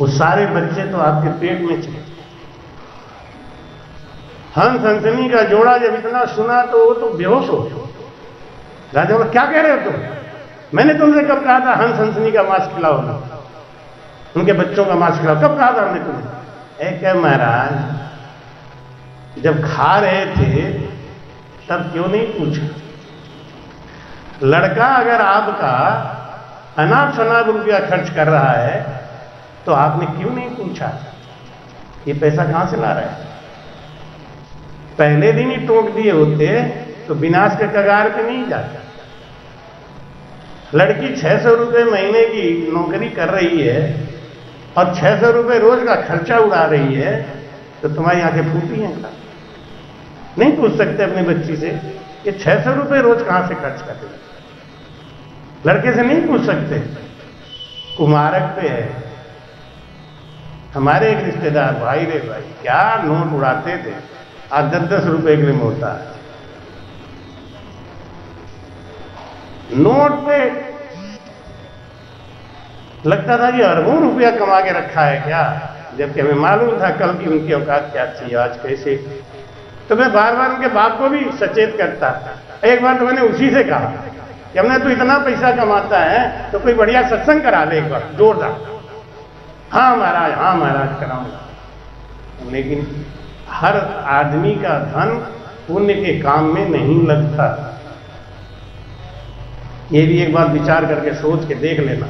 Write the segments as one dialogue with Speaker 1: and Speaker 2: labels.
Speaker 1: वो सारे बच्चे तो आपके पेट में चले। हंस हंसनी का जोड़ा जब इतना सुना तो वो तो बेहोश हो गए। राजा बोला, क्या कह रहे हो तुम? मैंने तुमसे कब कहा था हंस हंसनी का मांस खिलाओ, उनके बच्चों का मांस खिलाओ? कब कहा था हमने तुम्हें? एक है महाराज, जब खा रहे थे तब क्यों नहीं पूछा? लड़का अगर आपका अनाप शनाप रुपया खर्च कर रहा है तो आपने क्यों नहीं पूछा ये पैसा कहां से ला रहा है? पहले दिन ही टोक दिए होते तो विनाश के कगार पे नहीं जाता। लड़की 600 रुपए महीने की नौकरी कर रही है और 600 रुपए रोज का खर्चा उड़ा रही है, तो तुम्हारी आंखें फूटी हैं क्या? नहीं पूछ सकते अपनी बच्ची से ये 600 रुपए रोज कहां से खर्च करते? लड़के से नहीं पूछ सकते। कुमारक पे है, हमारे एक रिश्तेदार भाई रे भाई क्या नोट उड़ाते थे, आज 10-10 रुपए के लिए मोटा है। नोट पे लगता था कि अरबों रुपया कमा के रखा है क्या, जबकि हमें मालूम था कल की उनकी औकात क्या थी, आज कैसे। तो मैं बार बार उनके बाप को भी सचेत करता। एक बार तो मैंने उसी से कहा कि हमने तो इतना पैसा कमाता है तो कोई बढ़िया सत्संग करा ले एक बार जोरदार। हाँ महाराज कराऊंगा। लेकिन हर आदमी का धन पुण्य के काम में नहीं लगता। ये भी एक बार विचार करके सोच के देख लेना।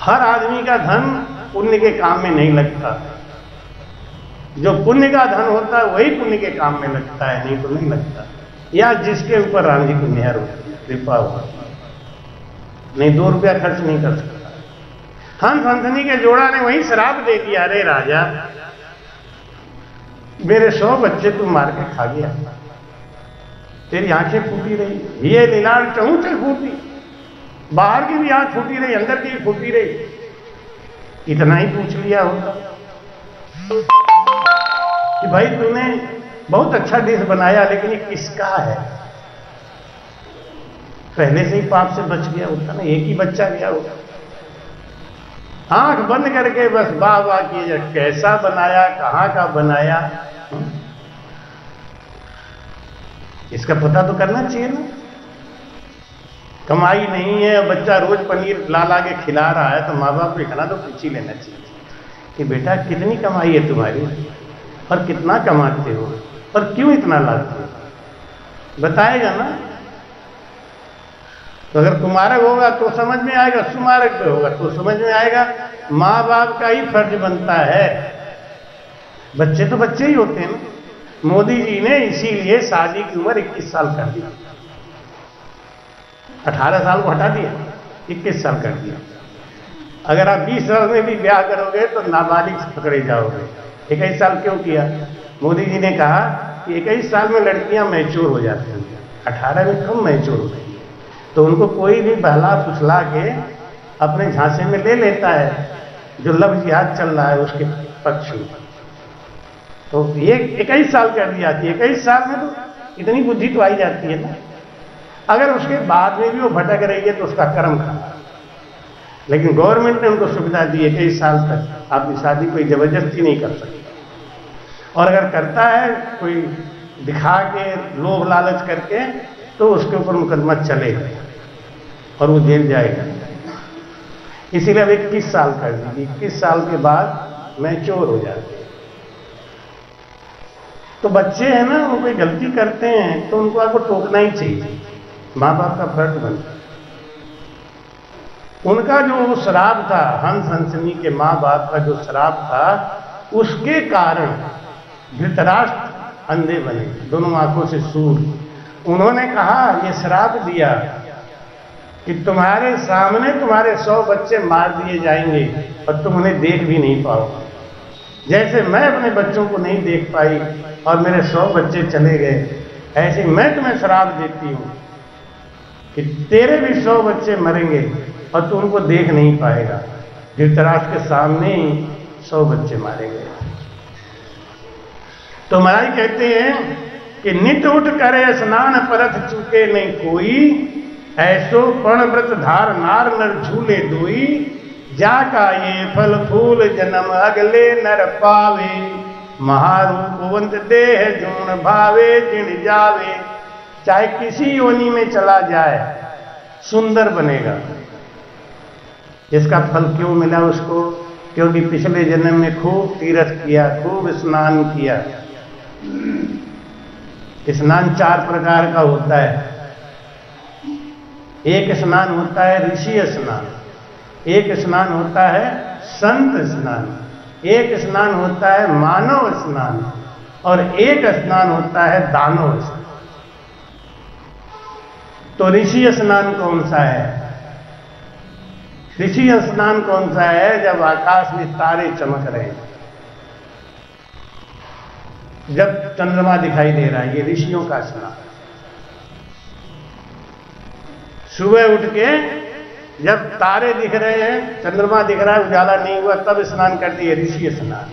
Speaker 1: हर आदमी का धन पुण्य के काम में नहीं लगता। जो पुण्य का धन होता है वही पुण्य के काम में लगता है, नहीं तो नहीं लगता। या जिसके ऊपर राम जी की मेहर होती है, कृपा होती है, नहीं 2 रुपया खर्च नहीं कर सकता। हंस हंसनी के जोड़ा ने वही श्राप दे दिया, अरे राजा मेरे 100 बच्चे तू मार के खा गया, तेरी आंखें फूटी रही, ये लीलार चहु चल फूटी, बाहर की भी आंख फूटी रही, अंदर की भी फूटी रही। इतना ही पूछ लिया होता कि भाई तूने बहुत अच्छा डिश बनाया लेकिन ये किसका है, पहले से ही पाप से बच गया होता ना, एक ही बच्चा गया होता। आंख बंद करके बस वाह वाह किए, कैसा बनाया, कहां का बनाया, इसका पता तो करना चाहिए ना। कमाई नहीं है, बच्चा रोज पनीर ला ला के खिला रहा है, तो माँ बाप को इतना तो पूछ ही लेना चाहिए कि बेटा कितनी कमाई है तुम्हारी और कितना कमाते हो और क्यों इतना लाते हो, बताएगा ना। तो अगर कुमारक होगा तो समझ में आएगा, सुमारक पे होगा तो समझ में आएगा। माँ बाप का ही फर्ज बनता है, बच्चे तो बच्चे ही होते हैं ना। मोदी जी ने इसीलिए शादी की उम्र 21 साल कर दी, 18 साल को हटा दिया, 21 साल कर दिया। अगर आप 20 साल में भी ब्याह करोगे तो नाबालिग पकड़े जाओगे। 21 साल क्यों किया? मोदी जी ने कहा कि 21 साल में लड़कियां मैच्योर हो जाती हैं, 18 में कम मैच्योर होती है, तो उनको कोई भी बहला फुसला के अपने झांसे में ले लेता है, जो लव जिहाद चल रहा है उसके पक्ष में। तो ये 21 साल कर दिया कि 21 साल में तो इतनी बुद्धि तो आई जाती है ना। अगर उसके बाद में भी वो भटक रही है तो उसका कर्म खराब। लेकिन गवर्नमेंट ने उनको सुविधा दी है 21 साल तक आपकी शादी कोई जबरदस्ती नहीं कर सकती, और अगर करता है कोई दिखा के लोभ लालच करके तो उसके ऊपर मुकदमा चलेगा और वो जेल जाएगा। इसीलिए अब 21 साल कर दी, 21 साल के बाद मैच्योर हो जाते हैं। तो बच्चे हैं ना, वो कोई गलती करते हैं तो उनको आपको टोकना ही चाहिए, माँ बाप का फर्ज बनता है। उनका जो श्राप था, हंस हंसनी के माँ बाप का जो श्राप था, उसके कारण धृतराष्ट्र अंधे बने, दोनों आंखों से सूर। उन्होंने कहा, ये श्राप दिया कि तुम्हारे सामने तुम्हारे 100 बच्चे मार दिए जाएंगे और तुम उन्हें देख भी नहीं पाओगे। जैसे मैं अपने बच्चों को नहीं देख पाई और मेरे 100 बच्चे चले गए, ऐसे मैं तुम्हें श्राप देती हूं कि तेरे भी 100 बच्चे मरेंगे और तू उनको देख नहीं पाएगा। धृतराष्ट्र के सामने ही 100 बच्चे मारे गए। तो महाराज कहते हैं कि नित उठ करे स्नान परथ चूके नहीं कोई, ऐसो पण व्रत धार नार नर झूले दोई, जाका ये फल फूल जन्म अगले नर पावे, महारूपवंत देह जूण भावे जिण जावे। चाहे किसी योनि में चला जाए सुंदर बनेगा। इसका फल क्यों मिला उसको? क्योंकि पिछले जन्म में खूब तीर्थ किया, खूब स्नान किया। स्नान 4 प्रकार का होता है। एक स्नान होता है ऋषि स्नान, एक स्नान होता है संत स्नान, एक स्नान होता है मानव स्नान और एक स्नान होता है दानव स्नान। तो ऋषि स्नान कौन सा है? ऋषि स्नान कौन सा है? जब आकाश में तारे चमक रहे हैं, जब चंद्रमा दिखाई दे रहा है, ये ऋषियों का स्नान। सुबह उठ के जब तारे दिख रहे हैं, चंद्रमा दिख रहा है, उजाला नहीं हुआ, तब स्नान करती है, ऋषि स्नान।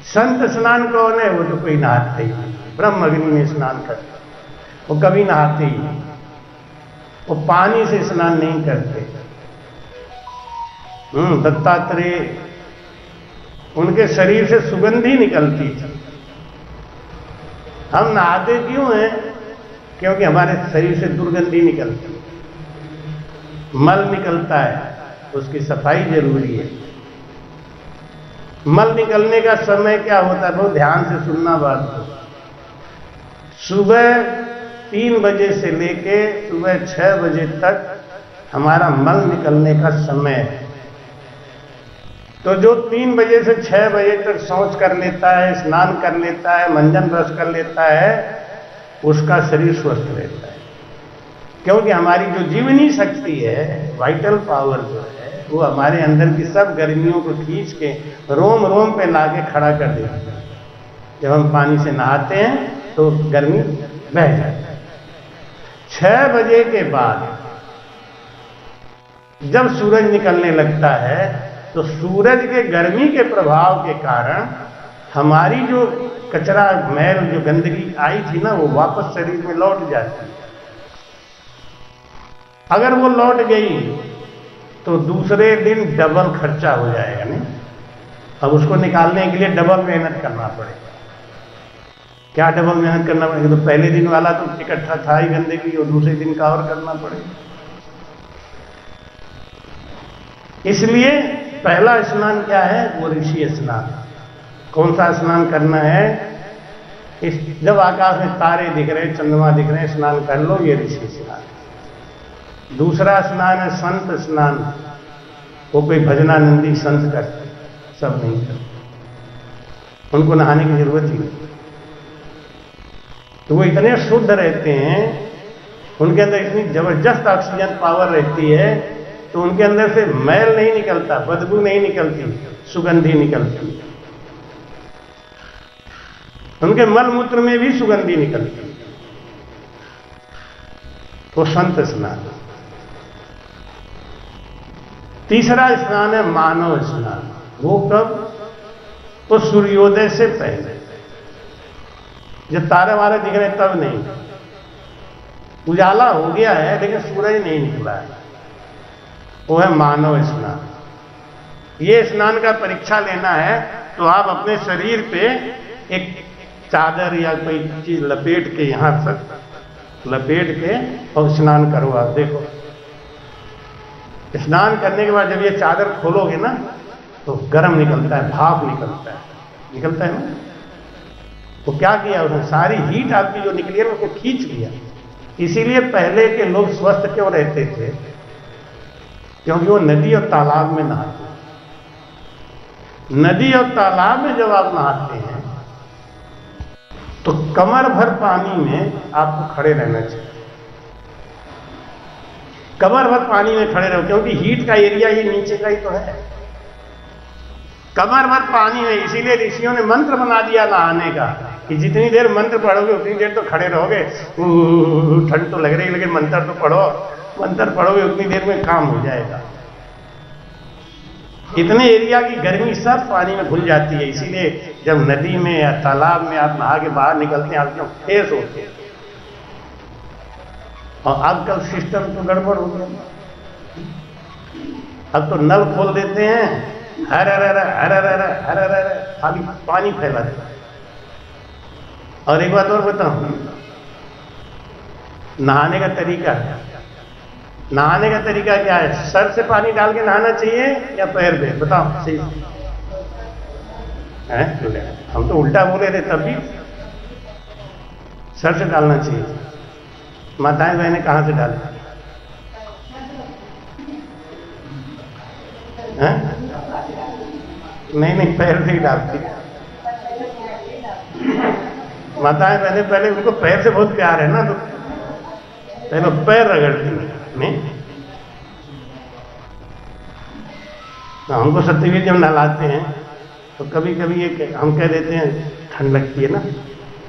Speaker 1: संत स्नान कौन है? वो तो कोई नहाते ही नहीं, ब्रह्म अग्नि में स्नान करते, वो कभी नहाते ही नहीं, वो पानी से स्नान नहीं करते। दत्तात्रेय, उनके शरीर से सुगंध ही निकलती थी। हम नहाते क्यों हैं? क्योंकि हमारे शरीर से दुर्गंधी निकलती, मल निकलता है, उसकी सफाई जरूरी है। मल निकलने का समय क्या होता है? बहुत ध्यान से सुनना बात को। सुबह 3 बजे से लेके सुबह 6 बजे तक हमारा मल निकलने का समय है। तो जो 3 बजे से 6 बजे तक शौच कर लेता है, स्नान कर लेता है, मंजन ब्रश कर लेता है, उसका शरीर स्वस्थ रहता है। क्योंकि हमारी जो जीवनी शक्ति है, वाइटल पावर जो है, वो हमारे अंदर की सब गर्मियों को खींच के रोम रोम पे लाके खड़ा कर देती है। जब हम पानी से नहाते हैं तो गर्मी बह जाती है। 6 बजे के बाद जब सूरज निकलने लगता है तो सूरज के गर्मी के प्रभाव के कारण हमारी जो कचरा, मैल, जो गंदगी आई थी ना, वो वापस शरीर में लौट जाती है। अगर वो लौट गई तो दूसरे दिन डबल खर्चा हो जाएगा। नहीं, अब उसको निकालने के लिए डबल मेहनत करना पड़ेगा। क्या डबल मेहनत करना पड़ेगा? तो पहले दिन वाला तो इकट्ठा था ही गंदगी, और दूसरे दिन का और करना पड़ेगा। इसलिए पहला स्नान क्या है? वो ऋषि स्नान। कौन सा स्नान करना है? जब आकाश में तारे दिख रहे, चंद्रमा दिख रहे, स्नान कर लो, ये ऋषि स्नान। दूसरा स्नान है संत स्नान। वो कोई भजनानंदी संत करते, सब नहीं करते, उनको नहाने की जरूरत ही नहीं। तो वो इतने शुद्ध रहते हैं, उनके अंदर इतनी जबरदस्त ऑक्सीजन पावर रहती है, तो उनके अंदर से मैल नहीं निकलता, बदबू नहीं निकलती, सुगंधी निकलती। उनके मल मूत्र में भी सुगंधी निकलती। तो संत स्नान। तीसरा स्नान है मानव स्नान। वो कब? तो सूर्योदय से पहले, जब तारे वारे दिख रहे तब नहीं, उजाला हो गया है लेकिन सूरज नहीं निकला है, वो है मानव स्नान। ये स्नान का परीक्षा लेना है तो आप अपने शरीर पे एक चादर या कोई चीज लपेट के, यहां तक लपेट के और स्नान करो। आप देखो, स्नान करने के बाद जब ये चादर खोलोगे ना तो गर्म निकलता है, भाप निकलता है ना। तो क्या किया उसने? सारी हीट आपकी जो निकली है उसको खींच लिया। इसीलिए पहले के लोग स्वस्थ क्यों रहते थे? क्योंकि वो नदी और तालाब में नहाते। नदी और तालाब में जब आप नहाते हैं तो कमर भर पानी में आपको खड़े रहना चाहिए। कमर भर पानी में खड़े रहो, क्योंकि हीट का एरिया ये नीचे का ही तो है। कमर भर पानी में, इसीलिए ऋषियों ने मंत्र बना दिया नहाने का कि जितनी देर मंत्र पढ़ोगे उतनी देर तो खड़े रहोगे। ठंड तो लग रही है लेकिन मंत्र तो पढ़ो, मंत्र पढ़ोगे उतनी देर में काम हो जाएगा। इतने एरिया की गर्मी सब पानी में घुल जाती है। इसीलिए जब नदी में या तालाब में आप नहा के बाहर निकलते हैं, आप क्यों फ्रेश होते हैं। और आजकल सिस्टम तो गड़बड़ हो गया। अब तो नल खोल देते हैं, हर हर हर हर हर हर हर हर हर खाली पानी फैला देते हैं। और एक बात और बताऊं, नहाने का तरीका, नहाने का तरीका क्या है? सर से पानी डाल के नहाना चाहिए या पैर पे? बताओ सही है? हम तो उल्टा बोले थे, तब भी सर से डालना चाहिए। माताएं बहनें कहां से डालें? नहीं नहीं, पैर से ही डालती। माताएं बहनें पहले, उनको पैर से बहुत प्यार है ना, तो पहले पैर रगड़ती नहीं। तो हमको सत्यवीर जब नहलाते हैं तो कभी कभी ये हम कह देते हैं ठंड लगती है ना,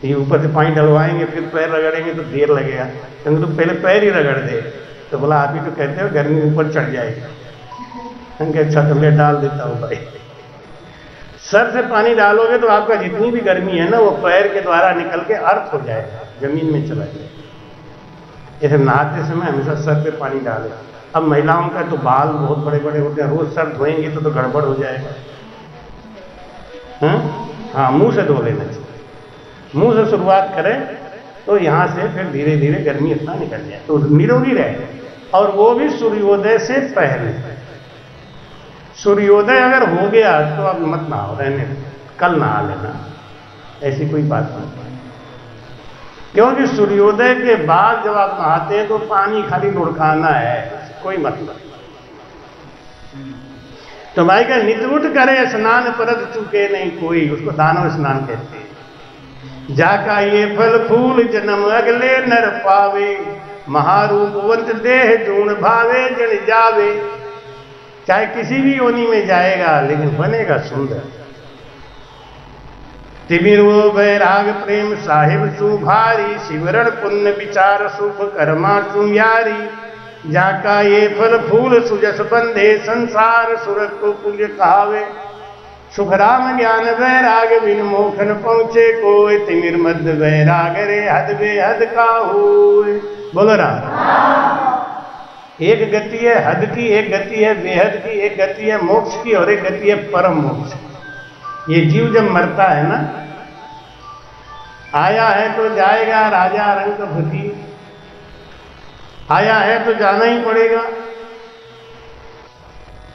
Speaker 1: ये ऊपर से पानी डलवाएंगे फिर पैर रगड़ेंगे तो देर लगेगा, क्योंकि तो पहले पैर ही रगड़ दे। तो बोला आप ही तो कहते हो गर्मी ऊपर चढ़ जाएगी। हम कहे अच्छा तो मैं डाल देता हूँ भाई। सर से पानी डालोगे तो आपका जितनी भी गर्मी है ना वो पैर के द्वारा निकल के अर्थ हो जाएगा, जमीन में चला जाएगा। जैसे नहाते समय हमेशा सर पे पानी डालें। अब महिलाओं का तो बाल बहुत बड़े बड़े होते हैं, रोज सर धोएंगे तो गड़बड़ हो जाएगा। हाँ, मुंह से धो लेना चाहिए। मुंह से शुरुआत करें तो यहां से फिर धीरे धीरे गर्मी इतना निकल जाए तो निरोगी रहे, और वो भी सूर्योदय से पहले। सूर्योदय अगर हो गया तो अब मत नहाओ, रहने कल नहा लेना, ऐसी कोई बात नहीं। क्योंकि सूर्योदय के बाद जब आप नहाते हैं तो पानी खाली लुढ़काना है, कोई मतलब। तो भाई का नित्युट करे स्नान परत चुके नहीं कोई, उसको दानव स्नान कहते हैं। जाका ये फल फूल जन्म अगले नर पावे, महारूपवंत देह दूण भावे जन जावे। चाहे किसी भी योनि में जाएगा लेकिन बनेगा सुंदर। तिमिर वो वैराग प्रेम साहिब सुभारी, शिवरण पुण्य विचार सुख कर्मा सुयारी। जाका ये फल फूल सुजस बंधे, संसार सुर को कुल कहावे। सुखराम ज्ञान वैराग बिन मोखन पहुंचे कोई, तिमिर मध्य वैराग रे हद बेहद का होए। बोलो राम। एक गति है हद की, एक गति है बेहद की, एक गति है मोक्ष की और एक गति है परम मोक्ष। ये जीव जब मरता है ना, आया है तो जाएगा राजा रंग भूति, आया है तो जाना ही पड़ेगा।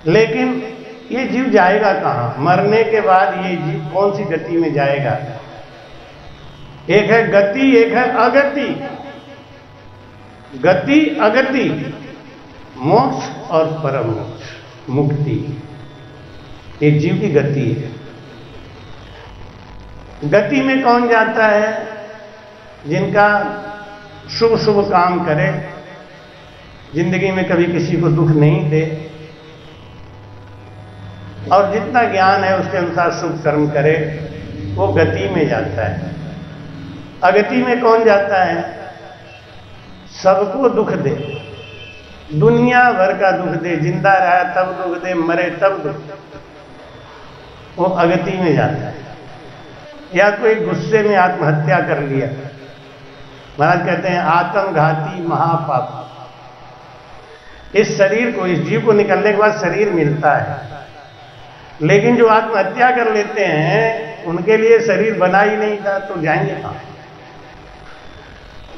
Speaker 1: लेकिन ये जीव जाएगा कहां? मरने के बाद ये जीव कौन सी गति में जाएगा? एक है गति, एक है अगति। गति अगति, मोक्ष और परम मोक्ष, मुक्ति, ये जीव की गति है। गति में कौन जाता है? जिनका शुभ शुभ काम करे, जिंदगी में कभी किसी को दुख नहीं दे, और जितना ज्ञान है उसके अनुसार शुभ कर्म करे, वो गति में जाता है। अगति में कौन जाता है? सबको दुख दे, दुनिया भर का दुख दे, जिंदा रहा तब दुख दे, मरे तब दुख दे, वो अगति में जाता है। या कोई गुस्से में आत्महत्या कर लिया, महाराज कहते हैं आत्मघाती महापाप। इस शरीर को, इस जीव को निकलने के बाद शरीर मिलता है, लेकिन जो आत्महत्या कर लेते हैं उनके लिए शरीर बना ही नहीं था, तो जाएंगे कहां?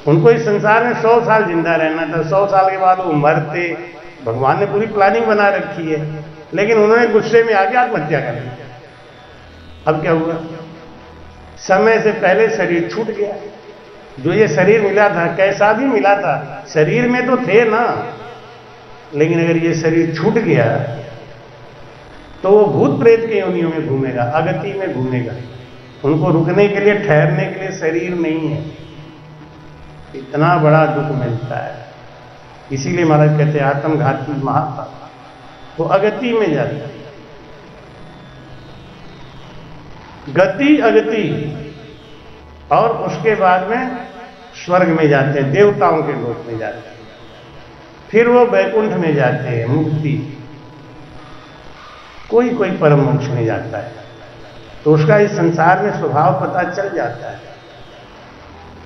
Speaker 1: उनको इस संसार में 100 साल जिंदा रहना था, 100 साल के बाद वो मरते। भगवान ने पूरी प्लानिंग बना रखी है, लेकिन उन्होंने गुस्से में आके आत्महत्या कर ली। अब क्या हुआ? समय से पहले शरीर छूट गया। जो ये शरीर मिला था, कैसा भी मिला था, शरीर में तो थे ना, लेकिन अगर ये शरीर छूट गया तो वो भूत प्रेत के योनियों में घूमेगा, अगति में घूमेगा। उनको रुकने के लिए, ठहरने के लिए शरीर नहीं है। इतना बड़ा दुख मिलता है। इसीलिए महाराज कहते हैं आत्मघाती महापाप, वो अगति में जाता है। गति अगति, और उसके बाद में स्वर्ग में जाते हैं, देवताओं के लोक में जाते हैं, फिर वो वैकुंठ में जाते हैं, मुक्ति। कोई कोई परम मोक्ष में जाता है। तो उसका इस संसार में स्वभाव पता चल जाता है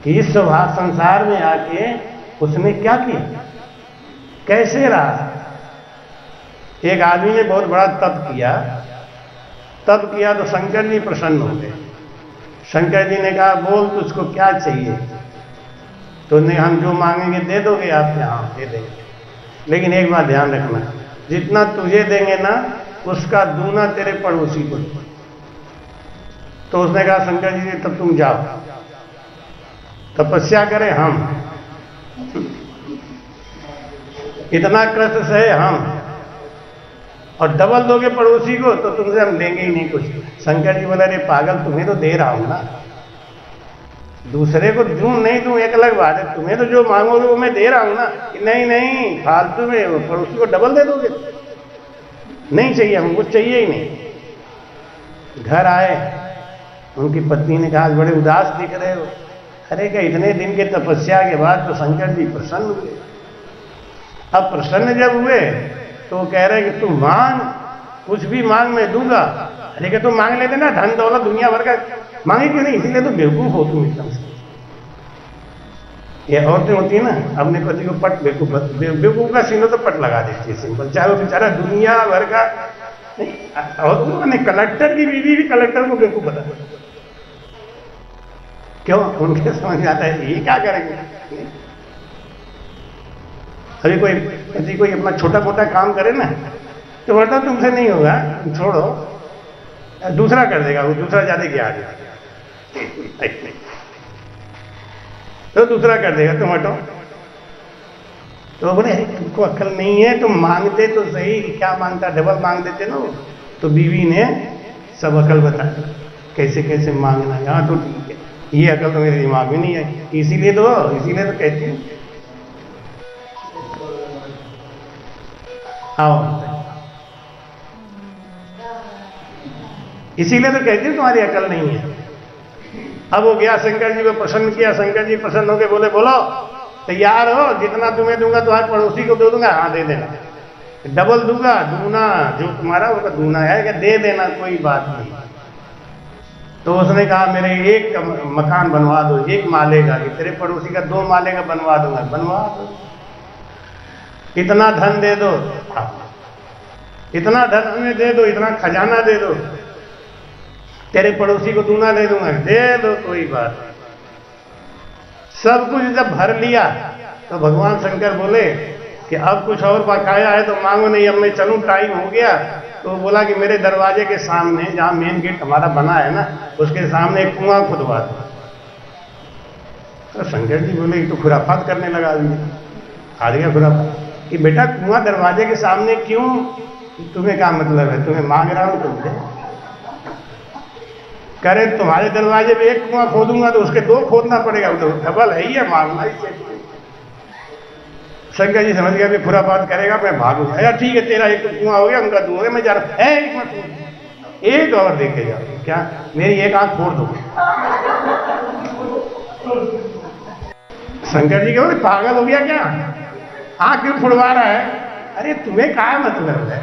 Speaker 1: कि इस स्वभाव संसार में आके उसने क्या किया, कैसे रहा। एक आदमी ने बहुत बड़ा तप किया तो शंकर जी प्रसन्न हो गए। शंकर जी ने कहा बोल तुझको क्या चाहिए? तो ने हम जो मांगेंगे दे दोगे आप? यहाँ दे देंगे, लेकिन एक बात ध्यान रखना, जितना तुझे देंगे ना उसका दूना तेरे पड़ोसी को। तो उसने कहा शंकर जी तब तुम जाओ, तपस्या करें हम, इतना कष्ट सहे हम, और डबल दोगे पड़ोसी को तो तुमसे हम लेंगे ही नहीं कुछ। शंकर जी बोला अरे पागल, तुम्हें तो दे रहा हूं ना, दूसरे को दूं नहीं दूं एक अलग बात है, तुम्हें तो जो मांगोगे वो मैं दे रहा हूं ना। नहीं नहीं फालतू में पड़ोसी को डबल दे दोगे? नहीं चाहिए, हमको चाहिए ही नहीं। घर आए, उनकी पत्नी ने कहा बड़े उदास दिख रहे हो। अरे क्या इतने दिन के तपस्या के बाद तो शंकर जी प्रसन्न हुए। अब प्रसन्न जब हुए तो कह रहे कि तू मांग, कुछ भी मांग मैं दूंगा। अरे क्या तुम मांग लेते ना, धन दौलत दुनिया भर का, मांगे क्यों नहीं? इसीलिए तो बेवकूफ हो तुम एकदम से। ये औरतें होती है ना, अपने पति को पट बेवकूफ का सीनो तो पट लगा देती है सिंपल, चाहे वो बेचारा दुनिया भर का नहीं। और कलेक्टर की बीवी भी कलेक्टर को बेवकूफ बता, क्यों? उनके समझ में आता है ये क्या करेंगे। अभी कोई अपना छोटा मोटा काम करे ना तो बोलता तुमसे नहीं होगा, छोड़ो, दूसरा कर देगा, वो दूसरा ज्यादा क्या तो दूसरा कर देगा, तुम हटो। तो बोले तुमको अक्ल नहीं है, तुम मांगते तो सही, क्या मांगता, डबल मांग देते ना। तो बीवी ने सब अकल बताया कैसे कैसे मांगना है। हाँ तो ठीक है, ये अकल तो मेरे दिमाग में नहीं है, इसीलिए तो कहती हूँ आओ, इसीलिए तो कहती हूँ तुम्हारी अकल नहीं है। अब वो गया, शंकर जी को प्रसन्न किया, शंकर जी प्रसन्न होकर बोले बोलो तैयार हो, जितना तुम्हें दूंगा तुम्हारे पड़ोसी को दे दूंगा। हाँ दे देना, डबल दूंगा, दूना जो तुम्हारा उसका दूना है, क्या दे देना, कोई बात नहीं। तो उसने कहा मेरे एक मकान बनवा दो, एक माले का, कि तेरे पड़ोसी का 2 माले का बनवा दूंगा। बनवा दो, इतना धन दे दो, इतना धन हमें दे दो, इतना खजाना दे दो, तेरे पड़ोसी को दूना दे दूंगा। दे दो, कोई बात नहीं। सब कुछ जब भर लिया तो भगवान शंकर बोले कि अब कुछ और बकाया है तो मांगो, नहीं अब मैं चलूं, टाइम हो गया। तो बोला कि मेरे दरवाजे के सामने, जहां मेन गेट हमारा बना है ना, उसके सामने एक कुआं खुदवा दो। तो शंकर जी बोले तो खुराफात करने लगा, आ गया खुराफात कि बेटा कुआं दरवाजे के सामने क्यों, तुम्हें क्या मतलब है, तुम्हें मांग रहा हूं तुमसे। करे तुम्हारे दरवाजे पे एक कुआं खोदूंगा तो उसके 2 खोदना पड़ेगा, तो डबल है ही है, मांगना ही चाहिए। शंकर जी समझ गया कि खुराफात करेगा, मैं भागूंगा। यार ठीक है, तेरा एक कुआं हो गया, उनका 2 हो गया, मैं जा रहा एक और देखे जाओ, क्या मेरी एक आंख फोड़ दो। शंकर जी कहो पागल हो गया क्या, आंख क्यों फुड़वा रहा है? अरे तुम्हें क्या मतलब है?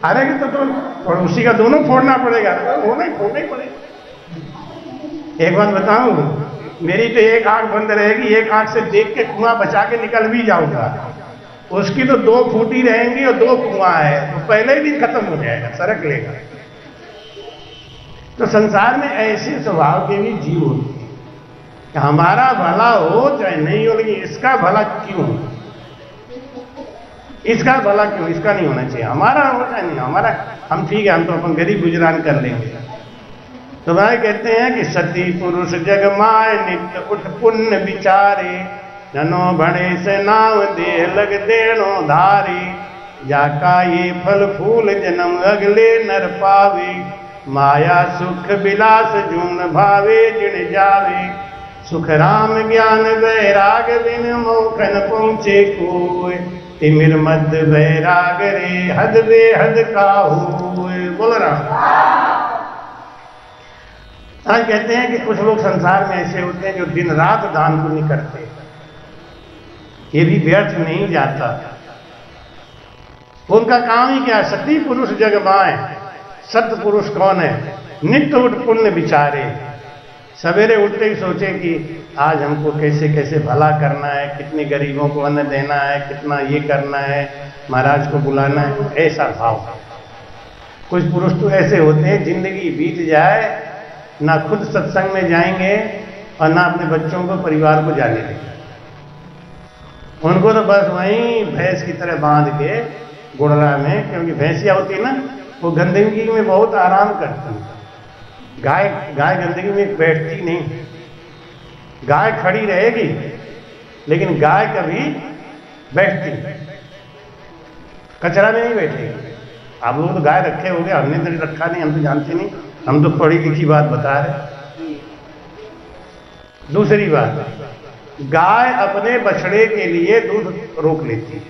Speaker 1: अरे कि तो पड़ोसी का दोनों फोड़ना पड़ेगा, फोड़ना ही पड़ेगा। एक बात बताऊं, मेरी तो एक आंख बंद रहेगी, एक आंख से देख के कुआं बचा के निकल भी जाऊंगा, उसकी तो 2 फूटी रहेंगी और 2 कुआं है, तो पहले ही दिन खत्म हो जाएगा, सरक लेगा। तो संसार में ऐसे स्वभाव के भी जीव होते हैं कि हमारा भला हो चाहे नहीं हो, लेकिन इसका भला क्यों, इसका भला क्यों, इसका नहीं होना चाहिए, हमारा होना नहीं, हमारा हम ठीक है, हम तो अपन गरीब गुजरान कर लेंगे। तो भाई कहते हैं कि सती पुरुष जग माय नित्य उठ पुण्य विचारे, ननो भणे से नाव देह लग देनो धारी, जाका ये फल फूल जन्म अगले नर पावे, माया सुख विलास जून भावे जिण जावे, सुख राम ज्ञान वैराग बिन मोखन पहुँचे कोय, तिमिर मद वैराग रे हद बेहद का हुए। बोल रहा आज कहते हैं कि कुछ लोग संसार में ऐसे होते हैं जो दिन रात दान पुण्य करते, ये भी व्यर्थ नहीं जाता। उनका काम ही क्या है, सती पुरुष जग माए, सत्य पुरुष कौन है, नित्य उठ पुण्य विचारे, सवेरे उठते ही सोचे कि आज हमको कैसे कैसे भला करना है, कितने गरीबों को अन्न देना है, कितना ये करना है, महाराज को बुलाना है, ऐसा भाव। कुछ पुरुष तो ऐसे होते हैं जिंदगी बीत जाए ना खुद सत्संग में जाएंगे और ना अपने बच्चों को परिवार को जाने देंगे। उनको तो बस वहीं भैंस की तरह बांध के गुड़रा में, क्योंकि भैंसिया होती है ना, वो गंदगी में बहुत आराम करती है। गाय गंदगी में बैठती नहीं, गाय खड़ी रहेगी लेकिन गाय कभी बैठती नहीं, कचरा में नहीं बैठेगी। आप लोग तो गाय रखे होंगे, हमने तो रखा नहीं, हम तो जानते नहीं, हम तो पढ़ी लिखी बात बता रहे। दूसरी बात, गाय अपने बछड़े के लिए दूध रोक लेती है,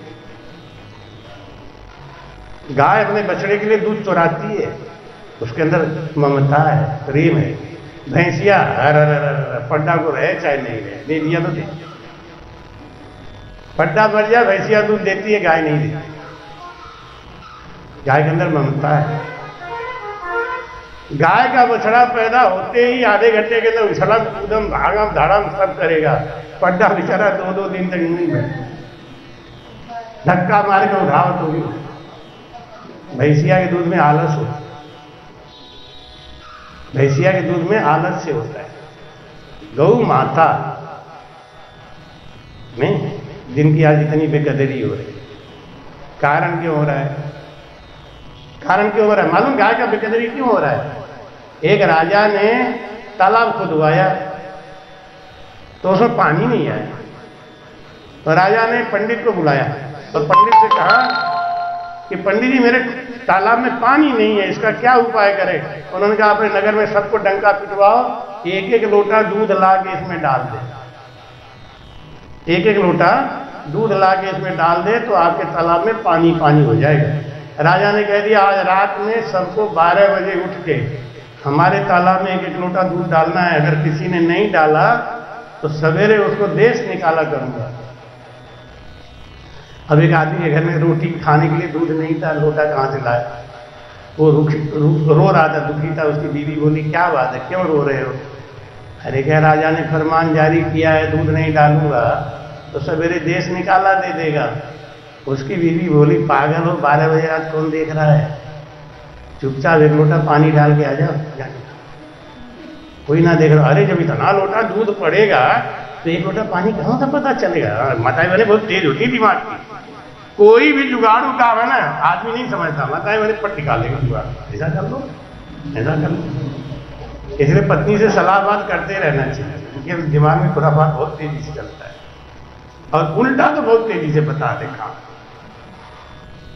Speaker 1: गाय अपने बछड़े के लिए दूध चुराती है, उसके अंदर ममता है, प्रेम है। भैंसिया पड्डा को रहे चाहे नहीं रहे, दे दिया तो दे, पड्डा मर जाए भैंसिया दूध देती है, गाय नहीं देती। गाय के अंदर ममता है। गाय का बछड़ा पैदा होते ही आधे घंटे के अंदर उछलम कूदम भागम धाड़म सब करेगा, पड्डा बेचारा 2-2 दिन तक नहीं बैठा, धक्का मार के उठाओ तो भी। भैंसिया के दूध में आलस होता है, भैंसिया के दूध में आलस्य होता है। गौ माता में जिनकी आज इतनी बेकदरी हो रही है, कारण क्यों हो रहा है? कारण क्यों हो रहा है मालूम? गाय का बेकदरी क्यों हो रहा है? एक राजा ने तालाब खुदवाया तो उसमें पानी नहीं आया, तो राजा ने पंडित को बुलाया और पंडित से कहा कि पंडित जी मेरे तालाब में पानी नहीं है, इसका क्या उपाय करें? उन्होंने कहा अपने नगर में सबको डंका पिटवाओ, 1-1 लोटा दूध ला के इसमें डाल दे, 1-1 लोटा दूध ला के इसमें डाल दे तो आपके तालाब में पानी पानी हो जाएगा। राजा ने कह दिया आज रात में सबको 12 बजे उठ के हमारे तालाब में 1-1 लोटा दूध डालना है, अगर किसी ने नहीं डाला तो सवेरे उसको देश निकाला करूंगा। अब एक आदमी के घर में रोटी खाने के लिए दूध नहीं था, लोटा कहाँ से लाए? वो रो रहा था, दुखी था। उसकी बीवी बोली क्या बात है, क्यों रो रहे हो? अरे क्या राजा ने फरमान जारी किया है दूध नहीं डालूंगा तो सवेरे देश निकाला दे देगा। उसकी बीवी बोली पागल हो, 12 बजे रात कौन देख रहा है, चुपचाप 1 लोटा पानी डाल के आ जाओ, कोई ना देख रहा। अरे जब इतना लोटा दूध पड़ेगा तो 1 लोटा पानी कहाँ से पता चलेगा? माताएं बहने बहुत तेज होती है दिमाग की, कोई भी जुगाड़ू काम है ना आदमी नहीं समझता, माताएं बहने पट निकालेगा जुगाड़, ऐसा कर लो ऐसा कर लो। इसलिए पत्नी से सलाह बात करते रहना चाहिए, उनके दिमाग में खुराफात बहुत तेजी से चलता है और उल्टा तो बहुत तेजी से बता दे काम।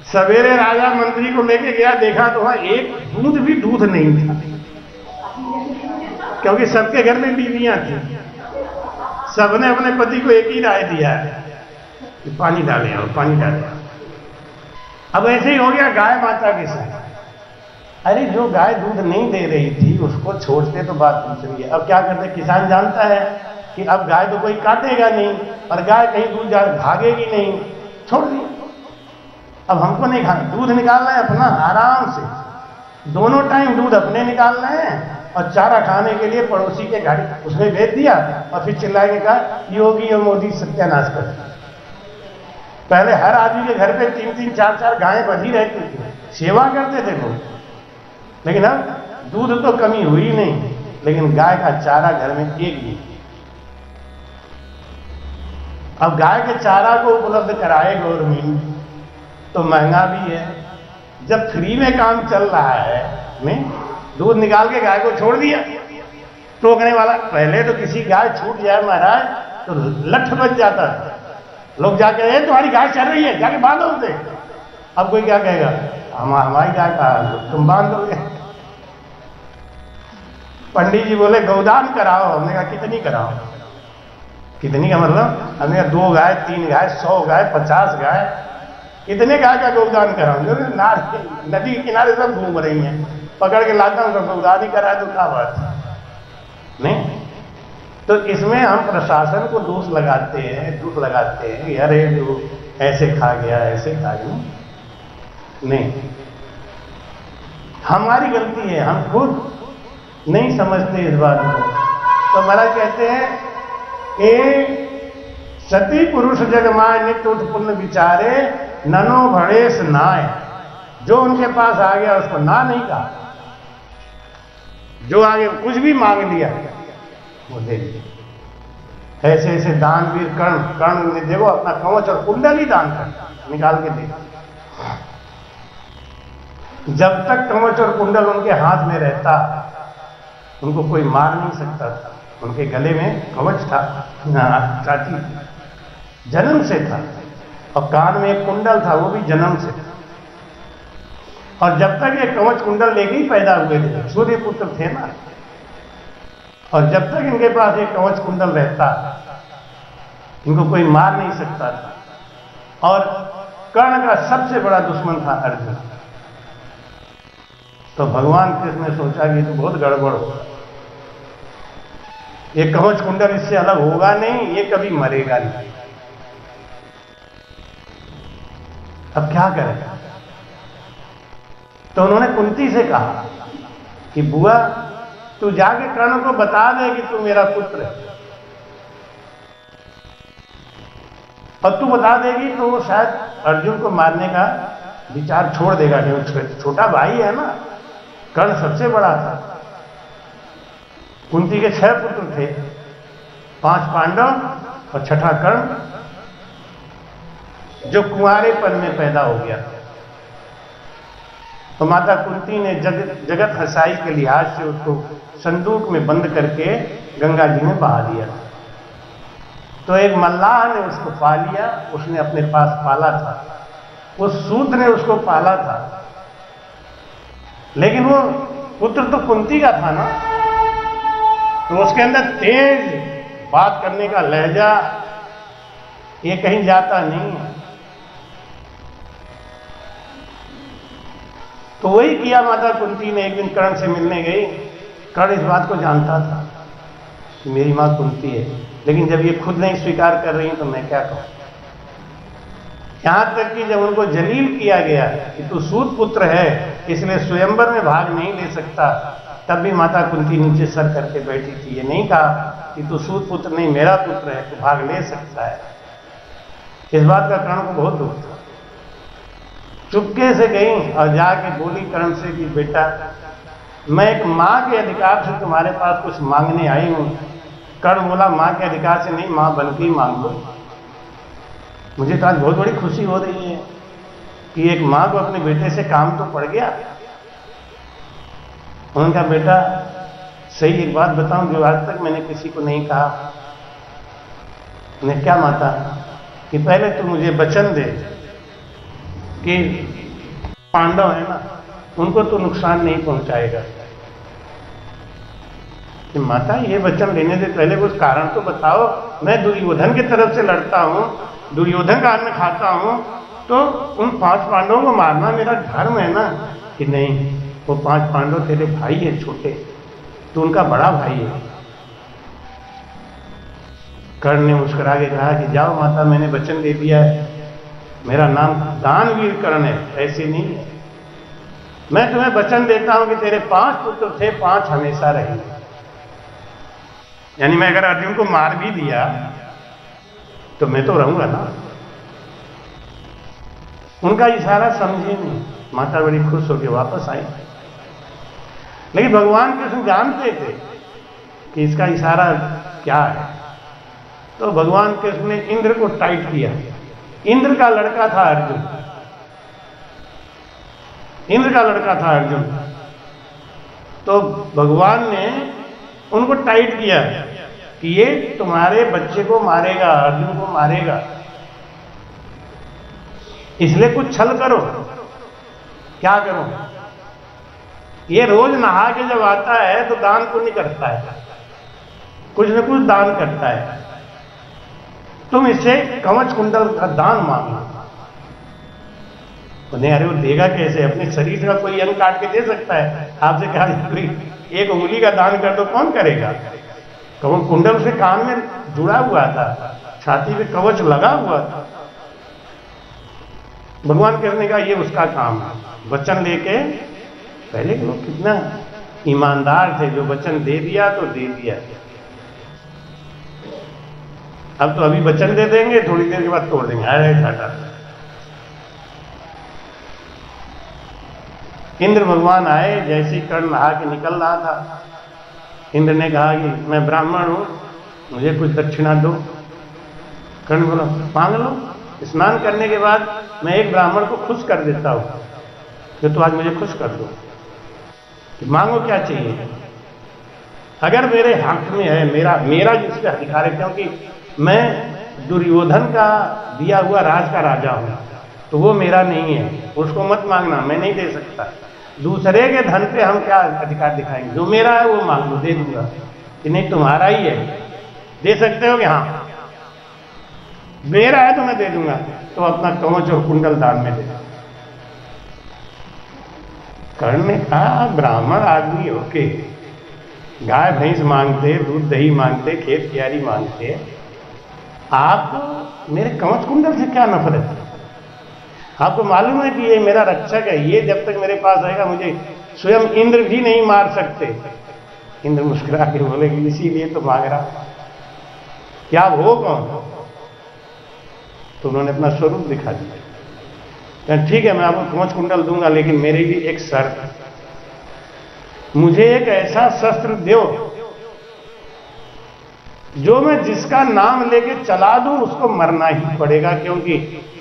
Speaker 1: सवेरे राजा मंत्री को लेके गया, देखा तो वहां एक दूध भी दूध नहीं था, क्योंकि सबके घर में बीवियां थी, सबने अपने पति को एक ही राय दिया है कि पानी डालें और पानी डालें। अब ऐसे ही हो गया गाय माता के साथ। अरे जो गाय दूध नहीं दे रही थी उसको छोड़ते तो बात दूसरी है। अब क्या करते, किसान जानता है कि अब गाय तो कोई काटेगा नहीं और गाय कहीं दूध भागेगी नहीं, छोड़ दी। अब हमको नहीं खाना, दूध निकालना है अपना आराम से, दोनों टाइम दूध अपने निकालना है और चारा खाने के लिए पड़ोसी के घर उसने भेज दिया और फिर चिल्लाएंगे कहा योगी और मोदी सत्यानाश कर। पहले हर आदमी के घर पे 3-3, 4-4 गायें बंधी रहती थी, सेवा करते थे लोग, लेकिन अब दूध तो कमी हुई नहीं, लेकिन गाय का चारा घर में एक भी। अब गाय के चारा को उपलब्ध कराए गवर्नमेंट तो महंगा भी है। जब फ्री में काम चल रहा है में दूध निकाल के गाय को छोड़ दिया, टोकने वाला। पहले तो किसी गाय छूट जाए महाराज तो लठ बच जाता था, लोग जाके तुम्हारी गाय चल रही है जाके बांधो उसे। अब कोई क्या कहेगा, हमारी गाय का तुम बांध दोगे। पंडित जी बोले गौदान कराओ, हमने कहा कितनी कराओ? कितनी का मतलब? हमने कहा 2 गाय, 3 गाय, 100 गाय, 50 गाय, कितने गाय का गौदान कराऊं? नदी के किनारे सब घूम रही हैं, पकड़ के लाता हूं, गौदान ही करा तो क्या बात नहीं। तो इसमें हम प्रशासन को दोष लगाते हैं, दुख लगाते हैं कि अरे जो ऐसे खा गया ऐसे खा गया। नहीं, हमारी गलती है, हम खुद नहीं समझते इस बात को। तो महाराज कहते हैं कि सती पुरुष जगमाय नित्य उत्पन्न विचारे ननो भड़ेश नाय। जो उनके पास आ गया उसको ना नहीं कहा, जो आगे कुछ भी मांग लिया वो दे दिया। ऐसे ऐसे दानवीर कर्ण ने देखो अपना कवच और कुंडल ही दान कर निकाल के दे। जब तक कवच और कुंडल उनके हाथ में रहता उनको कोई मार नहीं सकता था। उनके गले में कवच था, चाची जन्म से था, और कान में एक कुंडल था वो भी जन्म से था। और जब तक ये कवच कुंडल लेके ही पैदा हुए थे, सूर्य पुत्र थे ना, और जब तक इनके पास एक कवच कुंडल रहता इनको कोई मार नहीं सकता था। और कर्ण का सबसे बड़ा दुश्मन था अर्जुन। तो भगवान कृष्ण ने सोचा कि तो बहुत गड़बड़ होगा, ये कवच कुंडल इससे अलग होगा नहीं, ये कभी मरेगा नहीं। अब क्या करें? तो उन्होंने कुंती से कहा कि बुआ तू जाके कर्ण को बता दे कि तू मेरा पुत्र है, और तू बता देगी तो वो शायद अर्जुन को मारने का विचार छोड़ देगा। क्योंकि छोटा भाई है ना, कर्ण सबसे बड़ा था। कुंती के 6 पुत्र थे, 5 पांडव और 6ठा कर्ण, जो कुंवारेपन में पैदा हो गया। तो माता कुंती ने जगत हंसाई के लिहाज से उसको संदूक में बंद करके गंगा जी में बहा दिया। तो एक मल्लाह ने उसको पा लिया, उसने अपने पास पाला था, उस सूत ने उसको पाला था। लेकिन वो पुत्र तो कुंती का था ना, तो उसके अंदर तेज बात करने का लहजा ये कहीं जाता नहीं है। तो वही किया माता कुंती ने। एक दिन कर्ण से मिलने गई। कर्ण इस बात को जानता था कि मेरी मां कुंती है, लेकिन जब ये खुद नहीं स्वीकार कर रही तो मैं क्या कहूं। यहां तक कि जब उनको जलील किया गया कि तू सूत पुत्र है इसलिए स्वयंवर में भाग नहीं ले सकता, तब भी माता कुंती नीचे सर करके बैठी थी। ये नहीं कहा कि तू सूत पुत्र नहीं, मेरा पुत्र है, तू भाग ले सकता है। इस बात का कर्ण को बहुत दुख था। चुपके से गई और जाके बोली कर्ण से कि बेटा मैं एक मां के अधिकार से तुम्हारे पास कुछ मांगने आई हूं। कर्ण बोला मां के अधिकार से नहीं, मां बन के ही मांग लो। मुझे तो आज बहुत बड़ी खुशी हो रही है कि एक मां को अपने बेटे से काम तो पड़ गया। उन्होंने कहा बेटा सही एक बात बताऊं जो आज तक मैंने किसी को नहीं कहा। उन्हें क्या माता? कि पहले तू मुझे वचन दे कि पांडव है ना, उनको तो नुकसान नहीं पहुंचाएगा। कि माता ये वचन लेने से पहले कुछ कारण तो बताओ। मैं दुर्योधन की तरफ से लड़ता हूं, दुर्योधन का अन्न खाता हूं, तो उन 5 पांडवों को मारना मेरा धर्म है ना। कि नहीं, वो 5 पांडव तेरे भाई है छोटे, तू उनका बड़ा भाई है। कर्ण ने मुस्कुरा के कहा कि जाओ माता, मैंने वचन दे दिया है, मेरा नाम दानवीर कर्ण है, ऐसे नहीं है। मैं तुम्हें वचन देता हूं कि तेरे 5 पुत्र थे, 5 हमेशा रहेंगे। यानी मैं अगर अर्जुन को मार भी दिया तो मैं तो रहूंगा ना। उनका इशारा समझे नहीं। माता बड़ी खुश होकर वापस आई। लेकिन भगवान कृष्ण जानते थे कि इसका इशारा क्या है। तो भगवान कृष्ण ने इंद्र को टाइट किया। इंद्र का लड़का था अर्जुन। इंद्र का लड़का था अर्जुन। तो भगवान ने उनको टाइट किया कि ये तुम्हारे बच्चे को मारेगा, अर्जुन को मारेगा, इसलिए कुछ छल करो। क्या करो? ये रोज नहा के जब आता है तो दान पुण्य करता है, कुछ न कुछ दान करता है। तुम इससे कवच कुंडल का दान मांगना। उन्हें अरे वो देगा कैसे? अपने शरीर का कोई अंग काट के दे सकता है। आपसे कहा कोई एक उंगली का दान कर दो, कौन करेगा? कवच कुंडल से कान में जुड़ा हुआ था, छाती पे कवच लगा हुआ था। भगवान कहने का ये उसका काम है। वचन लेके, पहले के लोग कितना ईमानदार थे, जो वचन दे दिया तो दे दिया। अब तो अभी वचन दे देंगे, थोड़ी देर के बाद तोड़ देंगे, अरे घाटा। इंद्र भगवान आए, जैसे ही कर्ण नहा के निकल रहा था, इंद्र ने कहा कि मैं ब्राह्मण हूं, मुझे कुछ दक्षिणा दो। कर्ण बोला मांग लो, स्नान करने के बाद मैं एक ब्राह्मण को खुश कर देता हूं, कि तो आज मुझे खुश कर दो, कि मांगो क्या चाहिए। अगर मेरे हक में है, मेरा जिस पे अधिकार है, क्योंकि मैं दुर्योधन का दिया हुआ राज का राजा हूं, तो वो मेरा नहीं है, उसको मत मांगना, मैं नहीं दे सकता। दूसरे के धन पे हम क्या अधिकार दिखाएंगे, जो मेरा है वो मांग लो, दे दूंगा। कि नहीं तुम्हारा ही है, दे सकते हो कि हाँ मेरा है तो मैं दे दूंगा, तो अपना कवच और कुंडल दान में दे। कर्ण ने कहा ब्राह्मण आदमी होके गाय भैंस मांगते, दूध दही मांगते, खेत कियारी मांगते, आप मेरे कवच कुंडल से क्या नफरत है? आपको मालूम है कि ये मेरा रक्षक है, ये जब तक मेरे पास आएगा मुझे स्वयं इंद्र भी नहीं मार सकते। इंद्र मुस्कुरा के बोले कि इसीलिए तो मांग रहा, क्या आप हो कौन? तो उन्होंने अपना स्वरूप दिखा दिया। ठीक है मैं आपको कवच कुंडल दूंगा, लेकिन मेरी भी एक शर्त, मुझे एक ऐसा शस्त्र दो जो मैं जिसका नाम लेके चला दूं उसको मरना ही पड़ेगा, क्योंकि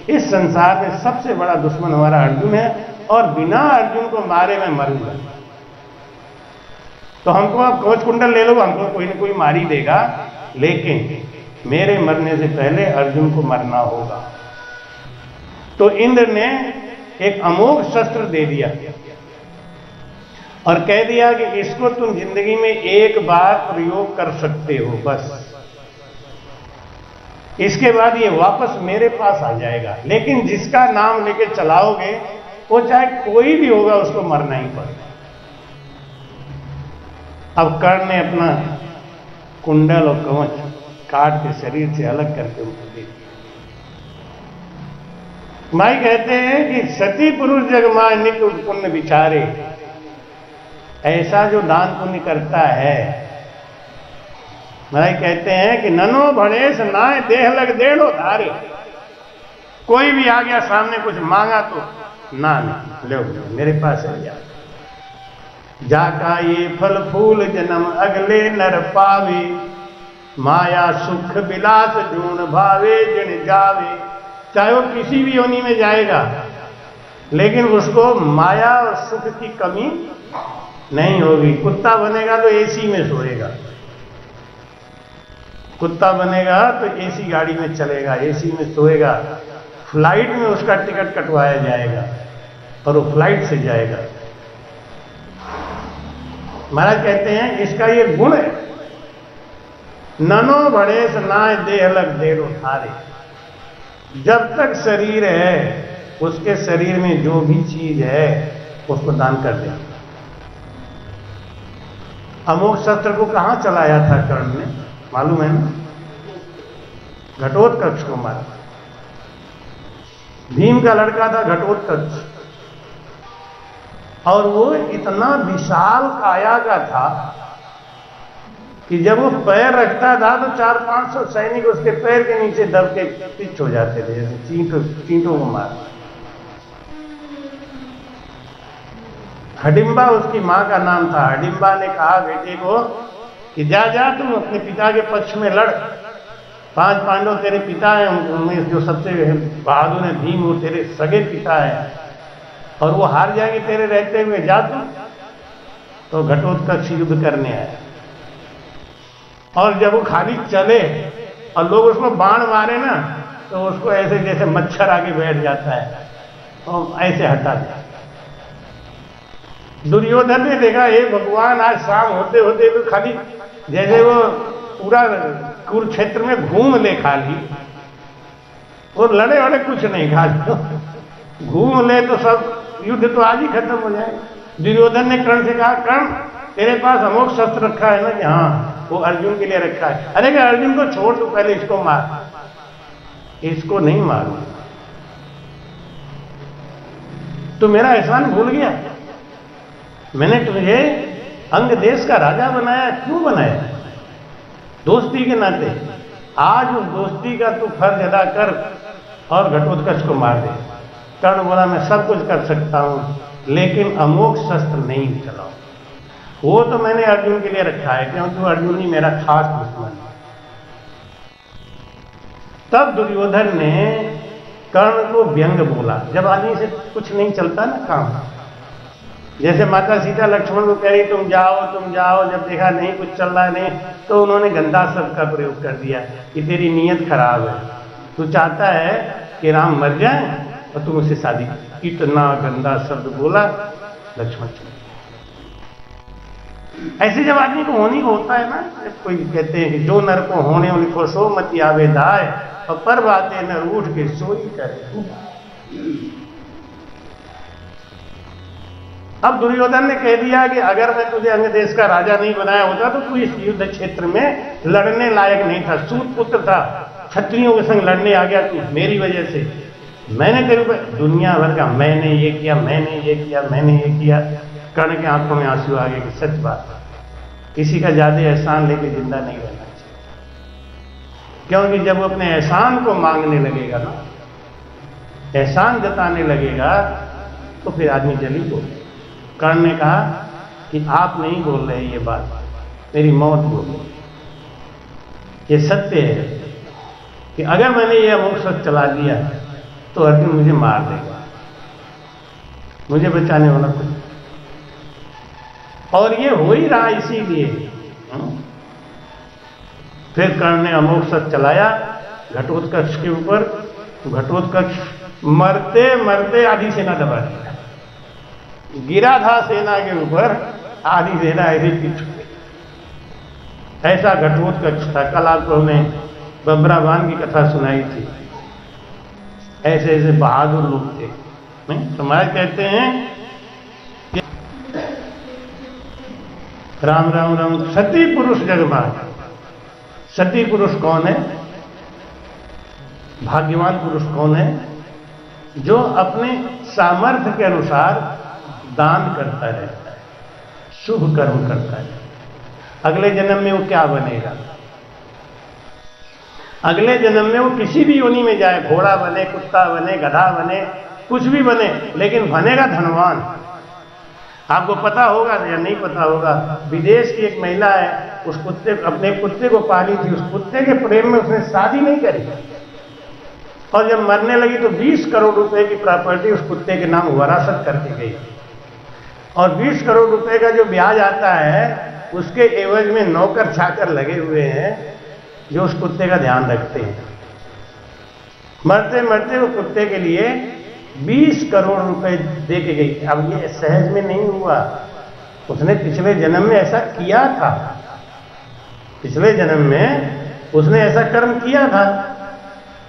Speaker 1: इस संसार में सबसे बड़ा दुश्मन हमारा अर्जुन है, और बिना अर्जुन को मारे मैं मरूंगा। तो हमको आप कवच कुंडल ले लो, हमको कोई ना कोई मारी देगा, लेकिन मेरे मरने से पहले अर्जुन को मरना होगा। तो इंद्र ने एक अमोघ शस्त्र दे दिया और कह दिया कि इसको तुम जिंदगी में एक बार प्रयोग कर सकते हो, बस इसके बाद ये वापस मेरे पास आ जाएगा, लेकिन जिसका नाम लेके चलाओगे वो चाहे कोई भी होगा उसको मरना ही पड़ेगा। अब कर्ण ने अपना कुंडल और कवच काट के शरीर से अलग करके उनको दे दिया। माई कहते हैं कि सती पुरुष जगमाय निक पुण्य विचारे, ऐसा जो दान पुण्य करता है, माई कहते हैं कि ननो भणेश नाय देह लग देड़ो धारे, कोई भी आ गया सामने कुछ मांगा तो ना नहीं लो मेरे पास है जा, जाका ये फल फूल जन्म अगले नर पावे, माया सुख विलास जून भावे जिन जावे। चाहे वो किसी भी योनि में जाएगा, लेकिन उसको माया और सुख की कमी नहीं होगी। कुत्ता बनेगा तो एसी में सोएगा, कुत्ता बनेगा तो एसी गाड़ी में चलेगा, एसी में सोएगा, फ्लाइट में उसका टिकट कटवाया जाएगा और वो फ्लाइट से जाएगा। महाराज कहते हैं इसका ये गुण है, ननो भणेश नाय देह लग देड़ो धारे, जब तक शरीर है उसके शरीर में जो भी चीज है उसको दान कर दे। अमोघ शस्त्र को कहां चलाया था कर्ण ने मालूम है ना? घटोत्कच को मारा। भीम का लड़का था घटोत्कच, और वो इतना विशाल काया का था कि जब वो पैर रखता था तो 400-500 सैनिक उसके पैर के नीचे दब के पिच हो जाते थे, जैसे चींटों को मार। हडिम्बा उसकी मां का नाम था। हडिम्बा ने कहा बेटे को कि जा जा तुम अपने पिता के पक्ष में लड़, 5 पांडव तेरे पिता हैं, उनमें जो सबसे बहादुर है भीम वो तेरे सगे पिता है, और वो हार जाएंगे तेरे रहते हुए, जा तू। तो घटोत्कच युद्ध करने आया, और जब वो खाली चले और लोग उसको बाण मारे ना, तो उसको ऐसे जैसे मच्छर आके बैठ जाता है और ऐसे हटा दिया। दुर्योधन ने देखा हे भगवान आज शाम होते होते तो खाली जैसे वो पूरा कुरुक्षेत्र में घूम ले, खाली वो लड़े वड़े कुछ नहीं, खाली घूम ले तो सब युद्ध तो आज ही खत्म हो जाए। दुर्योधन ने कर्ण से कहा कर्ण तेरे पास अमोघ शस्त्र रखा है ना? कि हाँ, वो अर्जुन के लिए रखा है। अरे क्या अर्जुन को छोड़ दो, पहले इसको मार। इसको नहीं मारो, तो मेरा एहसान भूल गया? मैंने तुझे अंग देश का राजा बनाया, क्यों बनाया? दोस्ती के नाते। आज उस दोस्ती का तू फर्ज अदा कर और घटोत्कच को मार दे। कर्ण बोला मैं सब कुछ कर सकता हूं लेकिन अमोघ शस्त्र नहीं चलाऊं। वो तो मैंने अर्जुन के लिए रखा है क्योंकि अर्जुन ही मेरा खास दुश्मन है। तब दुर्योधन ने कर्ण को व्यंग बोला। जब आदमी से कुछ नहीं चलता ना काम, जैसे माता सीता लक्ष्मण को कह रही तुम जाओ, जब देखा नहीं कुछ चल रहा नहीं तो उन्होंने गंदा शब्द का प्रयोग कर दिया कि तेरी नीयत खराब है, तू चाहता है कि राम मर जाए और तुम उससे शादी। इतना गंदा शब्द बोला, लक्ष्मण चले। ऐसे जब आदमी को होनी होता है ना, कोई कहते हैं कि जो नर को होने उनको सो मति आवे दाय और पर बातें नर उठ के सोई करे। अब दुर्योधन ने कह दिया कि अगर मैं तुझे अन्य देश का राजा नहीं बनाया होता तो तू इस युद्ध क्षेत्र में लड़ने लायक नहीं था। सूत पुत्र था, क्षत्रियों के संग लड़ने आ गया तू मेरी वजह से। मैंने तेरे ऊपर दुनिया भर का मैंने ये किया, मैंने ये किया, मैंने ये किया। कर्ण के आंखों में आंसू आ गए कि सच बात है, किसी का ज्यादा एहसान लेके जिंदा नहीं रहना चाहिए। क्योंकि जब वो अपने एहसान को मांगने लगेगा ना, एहसान जताने लगेगा तो फिर आदमी जली बोले। कर्ण ने कहा कि आप नहीं बोल रहे ये बात, मेरी मौत बोल रही। ये सत्य है कि अगर मैंने ये अमोघ शस्त्र चला दिया तो अर्जुन मुझे मार देगा, मुझे बचाने वाला कोई। और ये हो ही रहा इसीलिए। फिर कर्ण ने अमोघ शस्त्र चलाया घटोत्कच के ऊपर। घटोत्कच मरते मरते आधी सेना दबा दिया, गिरा था सेना के ऊपर, आधी सेना ऐसे पीछे। ऐसा घटोत्कच था। कल आपको हमने बब्रावान की कथा सुनाई थी। ऐसे ऐसे बहादुर लोग थे। समाज कहते हैं कि राम राम राम सती पुरुष जगमान। सती पुरुष कौन है? भाग्यवान पुरुष कौन है? जो अपने सामर्थ्य के अनुसार दान करता रहता है, शुभ कर्म करता है। अगले जन्म में वो क्या बनेगा? अगले जन्म में वो किसी भी योनि में जाए, घोड़ा बने, कुत्ता बने, गधा बने, कुछ भी बने, लेकिन बनेगा धनवान। आपको पता होगा या नहीं पता होगा, विदेश की एक महिला है, उस कुत्ते अपने कुत्ते को पाली थी। उस कुत्ते के प्रेम में उसने शादी नहीं करी और जब मरने लगी तो 20 करोड़ रुपए की प्रॉपर्टी उस कुत्ते के नाम वरासत करके गई। और 20 करोड़ रुपए का जो ब्याज आता है उसके एवज में नौकर चाकर लगे हुए हैं जो उस कुत्ते का ध्यान रखते हैं। मरते मरते वो कुत्ते के लिए 20 करोड़ रुपए दे के गई। अब ये सहज में नहीं हुआ, उसने पिछले जन्म में ऐसा किया था। पिछले जन्म में उसने ऐसा कर्म किया था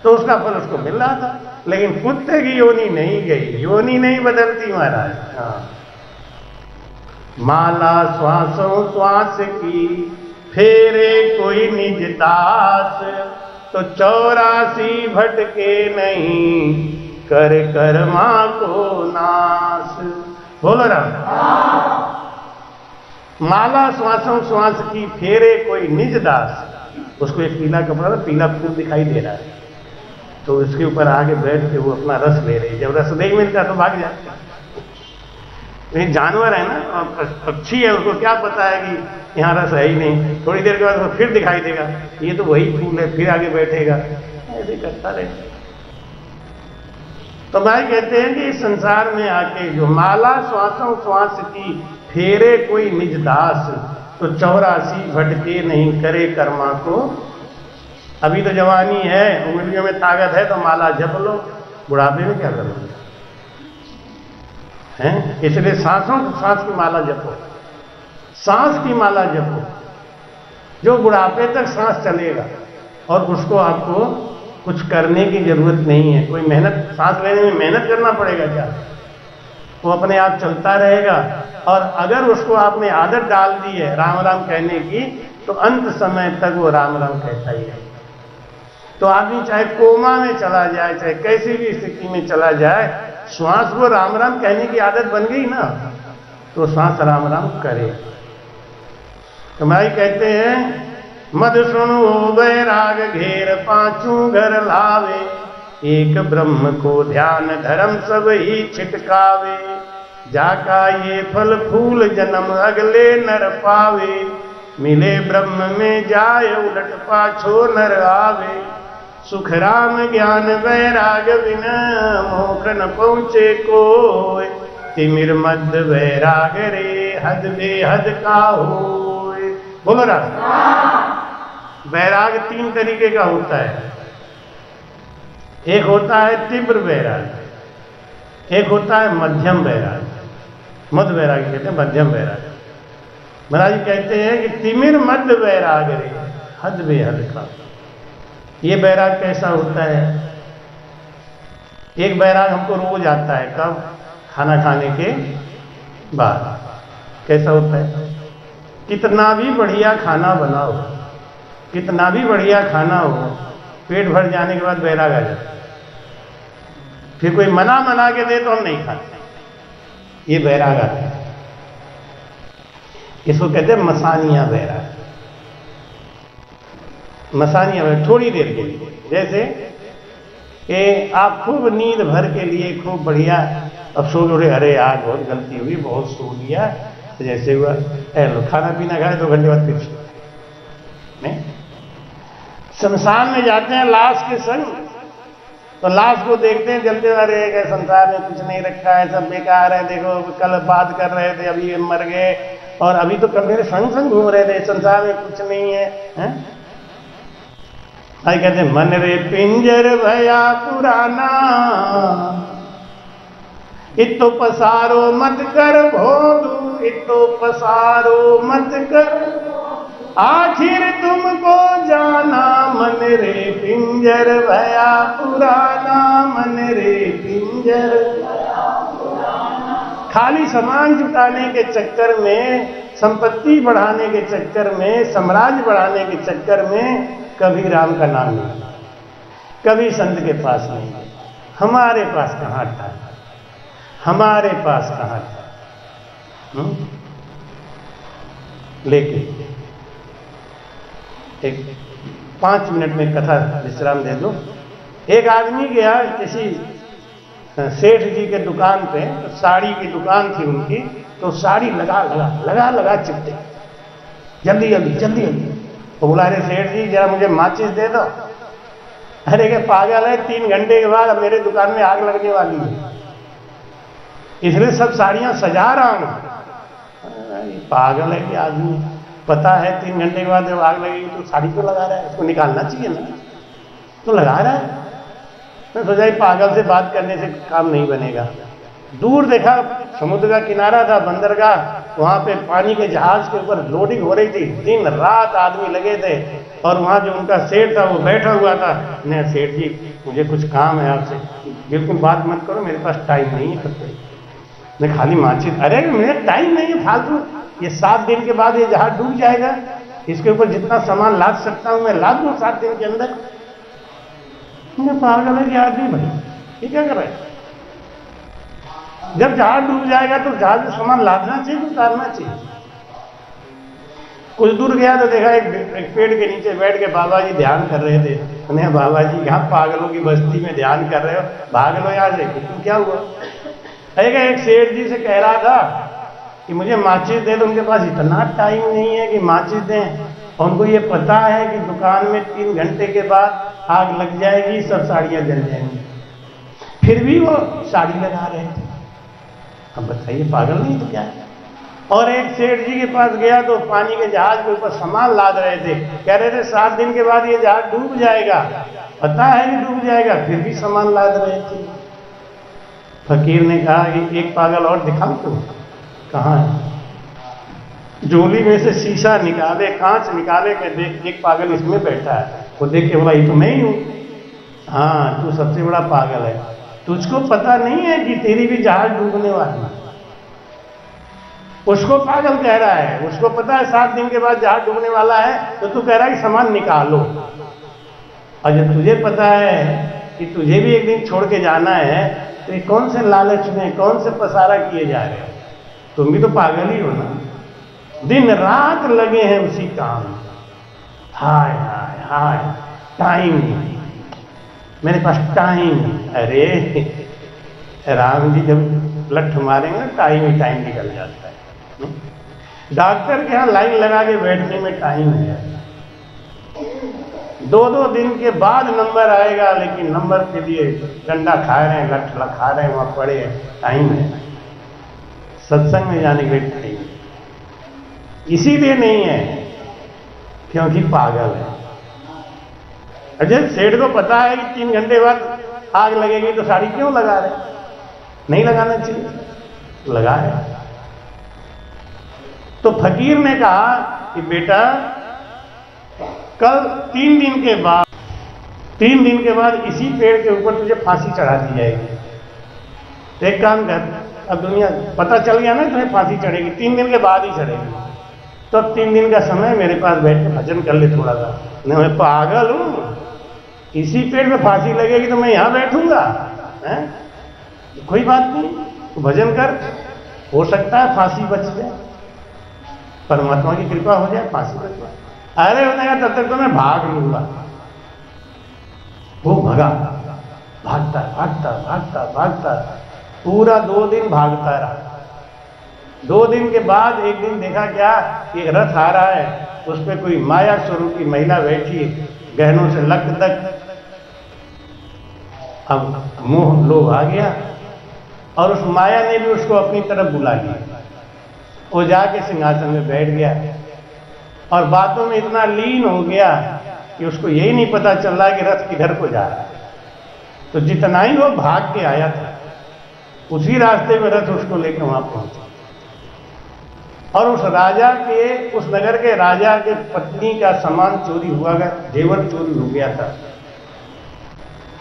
Speaker 1: तो उसका फल उसको मिल रहा था। लेकिन कुत्ते की योनि नहीं गई, योनि नहीं बदलती महाराज। हाँ। माला श्वासों श्वास की फेरे कोई निज दास, तो 84 भटके नहीं कर कर्मा को नाश। बोलो राम। माला श्वासों श्वास की फेरे कोई निज दास। उसको एक पीला कपड़ा, पीला फूल दिखाई दे रहा है तो उसके ऊपर आगे बैठ के वो अपना रस ले रही। जब रस नहीं मिलता तो भाग जाता। ये जानवर है ना, और पक्षी है, उसको क्या पता है कि यहाँ रस है ही नहीं। थोड़ी देर के बाद वो फिर दिखाई देगा, ये तो वही फूल है, फिर आगे बैठेगा, ऐसे करता रहेगा। तो भाई कहते हैं कि इस संसार में आके जो माला श्वासों श्वास की फेरे कोई निज दास, तो 84 भटके नहीं करे कर्मा को। अभी तो जवानी है, उंगलियों में ताकत है तो माला जप लो, बुढ़ापे में क्या करोगे? हैं? इसलिए सांस की माला जपो, सांस की माला जपो। जो बुढ़ापे तक सांस चलेगा और उसको आपको कुछ करने की जरूरत नहीं है। कोई मेहनत, सांस लेने में मेहनत करना पड़ेगा क्या? वो अपने आप चलता रहेगा। और अगर उसको आपने आदत डाल दी है राम राम कहने की, तो अंत समय तक वो राम राम कहता ही रहेगा। तो आदमी चाहे कोमा में चला जाए, चाहे कैसी भी स्थिति में चला जाए, श्वास को राम राम कहने की आदत बन गई ना, तो श्वास राम राम करे। तो भाई कहते हैं मद सुनो बैराग घेर पांचों घर लावे, एक ब्रह्म को ध्यान धर्म सब ही छिटकावे, जाका ये फल फूल जन्म अगले नर पावे, मिले ब्रह्म में जाय उलट पाछो नर आवे, सुख राम ज्ञान वैराग बिना मोक्ष न पहुँचे कोय, तिमिर मद वैराग रे हद बेहद का होय। बोलो राम। वैराग तीन तरीके का होता है। एक होता है तीव्र वैराग, एक होता है मध्यम वैराग, मध्य वैराग कहते हैं, मध्यम वैराग। महाराज जी कहते हैं कि तिमिर मध्य वैराग रे हद बेहद का। ये वैराग कैसा होता है? एक वैराग हमको रोज आता है, कब? खाना खाने के बाद। कैसा होता है? कितना भी बढ़िया खाना बनाओ, कितना भी बढ़िया खाना हो, पेट भर जाने के बाद वैराग आ जाता है। फिर कोई मना के दे तो हम नहीं खाते। ये वैराग आता है। इसको कहते हैं मसानिया वैराग। मसानिया वैराग थोड़ी देर के लिए, जैसे कि आप खूब नींद भर के लिए खूब बढ़िया अब सो गए, अरे यार बहुत गलती हुई, बहुत सो लिया, तो जैसे हुआ खाना पीना खाए 2 घंटे बाद फिर सो नहीं। शमशान में जाते हैं लाश के संग, तो लाश को देखते हैं जलते अरे संसार में कुछ नहीं रखा है, सब बेकार है, देखो कल बात कर रहे थे अभी मर गए, और अभी तो कल मेरे संग संग घूम रहे थे, संसार में कुछ नहीं है, आई कहते हैं मन रे पिंजर भया पुराना, इतो पसारो मत कर भोग, इतो पसारो मत कर, आखिर तुमको जाना मन रे पिंजर भया पुराना, मन रे पिंजर भया पुराना। खाली सामान जुटाने के चक्कर में, संपत्ति बढ़ाने के चक्कर में, साम्राज्य बढ़ाने के चक्कर में कभी राम का नाम नहीं, कभी संत के पास नहीं। हमारे पास कहाँ था, हमारे पास कहाँ था। लेकिन एक 5 मिनट में कथा विश्राम दे दो। एक आदमी गया किसी सेठ जी के दुकान पे, तो साड़ी की दुकान थी उनकी, तो साड़ी लगा चिपटे, जल्दी जल्दी जल्दी जल्दी। तो बोला अरे सेठ जी जरा मुझे माचिस दे दो। अरे क्या पागल है, 3 घंटे के बाद अब मेरे दुकान में आग लगने वाली है, इसलिए सब साड़ियां सजा रहा हूं। पागल है कि आदमी, पता है 3 घंटे के बाद जब आग लगेगी तो साड़ी क्यों लगा रहा है, उसको निकालना चाहिए ना, तो लगा रहा है। मैं सोचा पागल से बात करने से काम नहीं बनेगा। दूर देखा समुद्र का किनारा था, बंदरगाह, वहां पे पानी के जहाज के ऊपर लोडिंग हो रही थी, दिन रात आदमी लगे थे, और वहां जो उनका सेठ था वो बैठा हुआ था। नहीं सेठ जी मुझे कुछ काम है आपसे। बिल्कुल बात मत करो, मेरे पास टाइम नहीं है, मैं खाली माचिस। अरे मेरे टाइम नहीं है फालतू, ये 7 दिन के बाद ये जहाज डूब जाएगा, इसके ऊपर जितना सामान लाद सकता हूं मैं लाद दूं 7 दिन के अंदर। मैं पागल है कि आदमी भाई ये क्या कर रहा है? जब जहाज डूब जाएगा तो जहाज में सामान लादना चाहिए, उतारना चाहिए। कुछ दूर गया तो देखा एक पेड़ के नीचे बैठ के बाबा जी ध्यान कर रहे थे। मैंने बाबा जी यहाँ पागलों की बस्ती में ध्यान कर रहे हो, भाग लो यहाँ से। क्यों, क्या हुआ? एक सेठ जी से कह रहा था कि मुझे माचिस दे दो, उनके पास इतना टाइम नहीं है कि माचिस दें, और उनको ये पता है कि दुकान में 3 घंटे के बाद आग लग जाएगी, सब साड़ियां जल जाएंगी, फिर भी वो साड़ी लगा रहे थे। अब बताइए पागल नहीं तो क्या है? और एक सेठ जी के पास गया तो पानी के जहाज के ऊपर सामान लाद रहे थे, कह रहे थे 7 दिन के बाद ये जहाज डूब जाएगा, पता है कि डूब जाएगा, फिर भी सामान लाद रहे थे। फकीर ने कहा कि एक पागल और दिखाओ तुम, कहाँ है? झोली में से शीशा निकाले, कांच निकाले के देख, एक पागल इसमें बैठा है। वो देख के बोला ये तो मैं ही हूं। हाँ तू सबसे बड़ा पागल है, तुझको पता नहीं है कि तेरी भी जहाज डूबने वाली है। उसको पागल कह रहा है, उसको पता है 7 दिन के बाद जहाज डूबने वाला है, तो तू कह रहा है कि सामान निकालो। और जब तुझे पता है कि तुझे भी एक दिन छोड़ के जाना है, तो ये कौन से लालच में, कौन से पसारा किए जा रहे हो? तुम भी तो पागल ही हो ना। दिन रात लगे हैं उसी काम, हाय हाय हाय, टाइम नहीं, मेरे पास टाइम नहीं। अरे राम जी जब लठ मारेंगे टाइम ही टाइम निकल जाता है। डॉक्टर के यहाँ लाइन लगा के बैठने में टाइम है, 2-2 दिन के बाद नंबर आएगा, लेकिन नंबर के लिए डंडा खा रहे हैं, लठ खा रहे हैं, वहां पड़े हैं, टाइम है। सत्संग में जाने के लिए टाइम इसीलिए नहीं है क्योंकि पागल है। अजय सेठ को पता है कि 3 घंटे बाद आग लगेगी, तो साड़ी क्यों लगा रहे? नहीं लगाना चाहिए, लगा है। तो फकीर ने कहा कि बेटा कल 3 दिन के बाद इसी पेड़ के ऊपर तुझे फांसी चढ़ा दी जाएगी। तो एक काम कर, अब दुनिया पता चल गया ना तुम्हें फांसी चढ़ेगी, 3 दिन के बाद ही चढ़ेगी, तो अब 3 दिन का समय मेरे पास बैठ के भजन कर ले थोड़ा सा। नहीं, मैं पागल हूं, इसी पेड़ में फांसी लगेगी तो मैं यहां बैठूंगा? कोई बात नहीं, तो भजन कर, हो सकता है फांसी बच जाए, परमात्मा की कृपा हो जाए, फांसी बच जाए। अरे होने का तब तक तो मैं भाग लूंगा। वो भगा, भागता भागता भागता भागता पूरा 2 दिन भागता रहा। 2 दिन के बाद एक दिन देखा क्या, एक रथ आ रहा है, उस पर कोई माया स्वरूप की महिला बैठी, गहनों से लकदक। अब मोह लोभ आ गया और उस माया ने भी उसको अपनी तरफ बुला लिया। वो जाके सिंहासन में बैठ गया और बातों में इतना लीन हो गया कि उसको यही नहीं पता चल रहा कि रथ किधर को जा रहा है। तो जितना ही वो भाग के आया था, उसी रास्ते में रथ उसको लेकर वहां पहुंचा। और उस राजा के, उस नगर के राजा के पत्नी का सामान चोरी हुआ, जेवर चोरी हो गया था।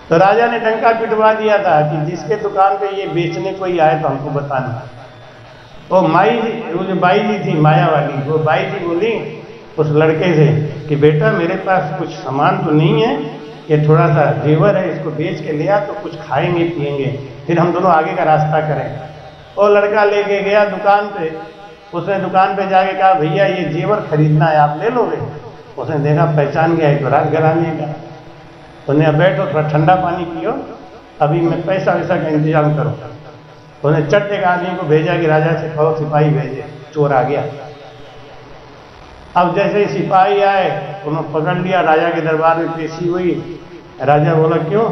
Speaker 1: तो राजा ने डंका पिटवा दिया था कि जिसके दुकान पे ये बेचने कोई आए तो हमको बताना। वो वो जो बाई जी थी माया वाली, वो बाई जी बोली उस लड़के से कि बेटा मेरे पास कुछ सामान तो नहीं है, ये थोड़ा सा जेवर है, इसको बेच के ले आ तो कुछ खाएंगे पिएंगे, फिर हम दोनों आगे का रास्ता करें। वो लड़का लेके गया दुकान पे। उसने दुकान पे जाके कहा भैया ये जेवर खरीदना है, आप ले लोगे? उसने देखा पहचान गया तो रात घराने का। उन्हें अब बैठो, थोड़ा ठंडा पानी पियो, अभी मैं पैसा वैसा का इंतजाम करो। उन्हें चट एक आदमी को भेजा कि राजा से कहो सिपाही भेजे, चोर आ गया। अब जैसे ही सिपाही आए, उन्होंने पकड़ लिया, राजा के दरबार में पेशी हुई। राजा बोला क्यों,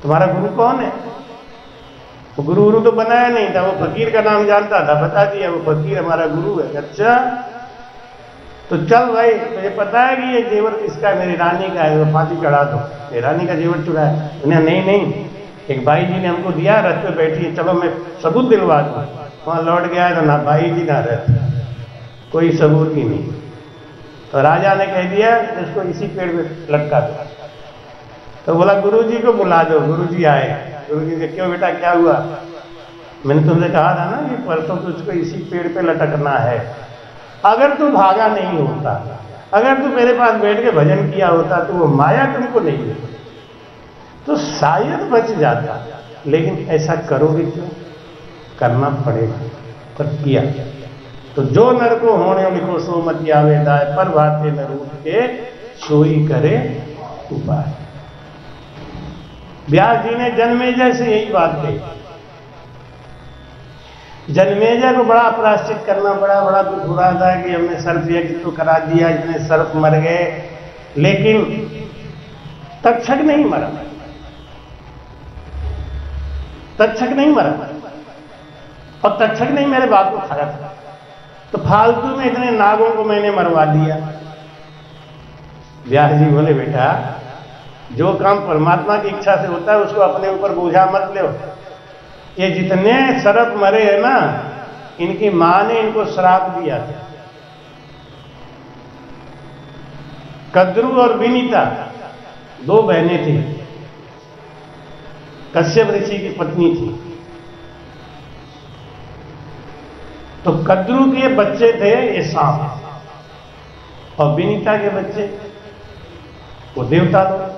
Speaker 1: तुम्हारा गुरु कौन है? वो गुरु तो बनाया नहीं था, वो फकीर का नाम जानता था, बता दिया वो फकीर हमारा गुरु है। अच्छा तो चल भाई, तुझे पता है कि ये जेवर किसका है? मेरी रानी का है, वो फांसी चढ़ा दो। मेरी रानी का जेवर चुराया? उन्हें नहीं, एक भाई जी ने हमको दिया, रथ पे बैठी है, चलो मैं सबूत दिलवा दूं। वहां लौट गया तो ना भाई जी ना रथ, कोई सबूत ही नहीं। तो राजा ने कह दिया इसको इसी पेड़ पे लटका दो। तो बोला गुरुजी को बुला दो। गुरुजी आए। गुरुजी ने क्यों बेटा क्या हुआ? मैंने तुमसे कहा था ना कि परसों तुझको इसी पेड़ पे लटकना है। अगर तू भागा नहीं होता, अगर तू मेरे पास बैठ के भजन किया होता तो वो माया तुमको नहीं मिलती, तो शायद बच जाता। लेकिन ऐसा करोगे क्यों? करना पड़ेगा। पर किया तो जो नर को होने लिखो सो मत आवे दाय, पर भाते न रूठ के सोई करे उपाय। व्यास जी ने जन्मेजय से यही बात कही। जन्मेजय को बड़ा प्रायश्चित करना पड़ा, बड़ा दुख हो रहा था कि हमने सर्प यज्ञ तो करा दिया, इतने सर्प मर गए, लेकिन तक्षक नहीं मरा। तक्षक नहीं मरा और तक्षक नहीं मेरे बाप को खाया था, तो फालतू में इतने नागों को मैंने मरवा दिया। व्यास जी बोले बेटा जो काम परमात्मा की इच्छा से होता है उसको अपने ऊपर बोझा मत लो। ये जितने सर्प मरे हैं ना, इनकी मां ने इनको श्राप दिया था। कद्रू और विनीता 2 बहनें थी, कश्यप ऋषि की पत्नी थी। तो कद्रू के बच्चे थे ये सांप और विनीता के बच्चे वो देवता लोग।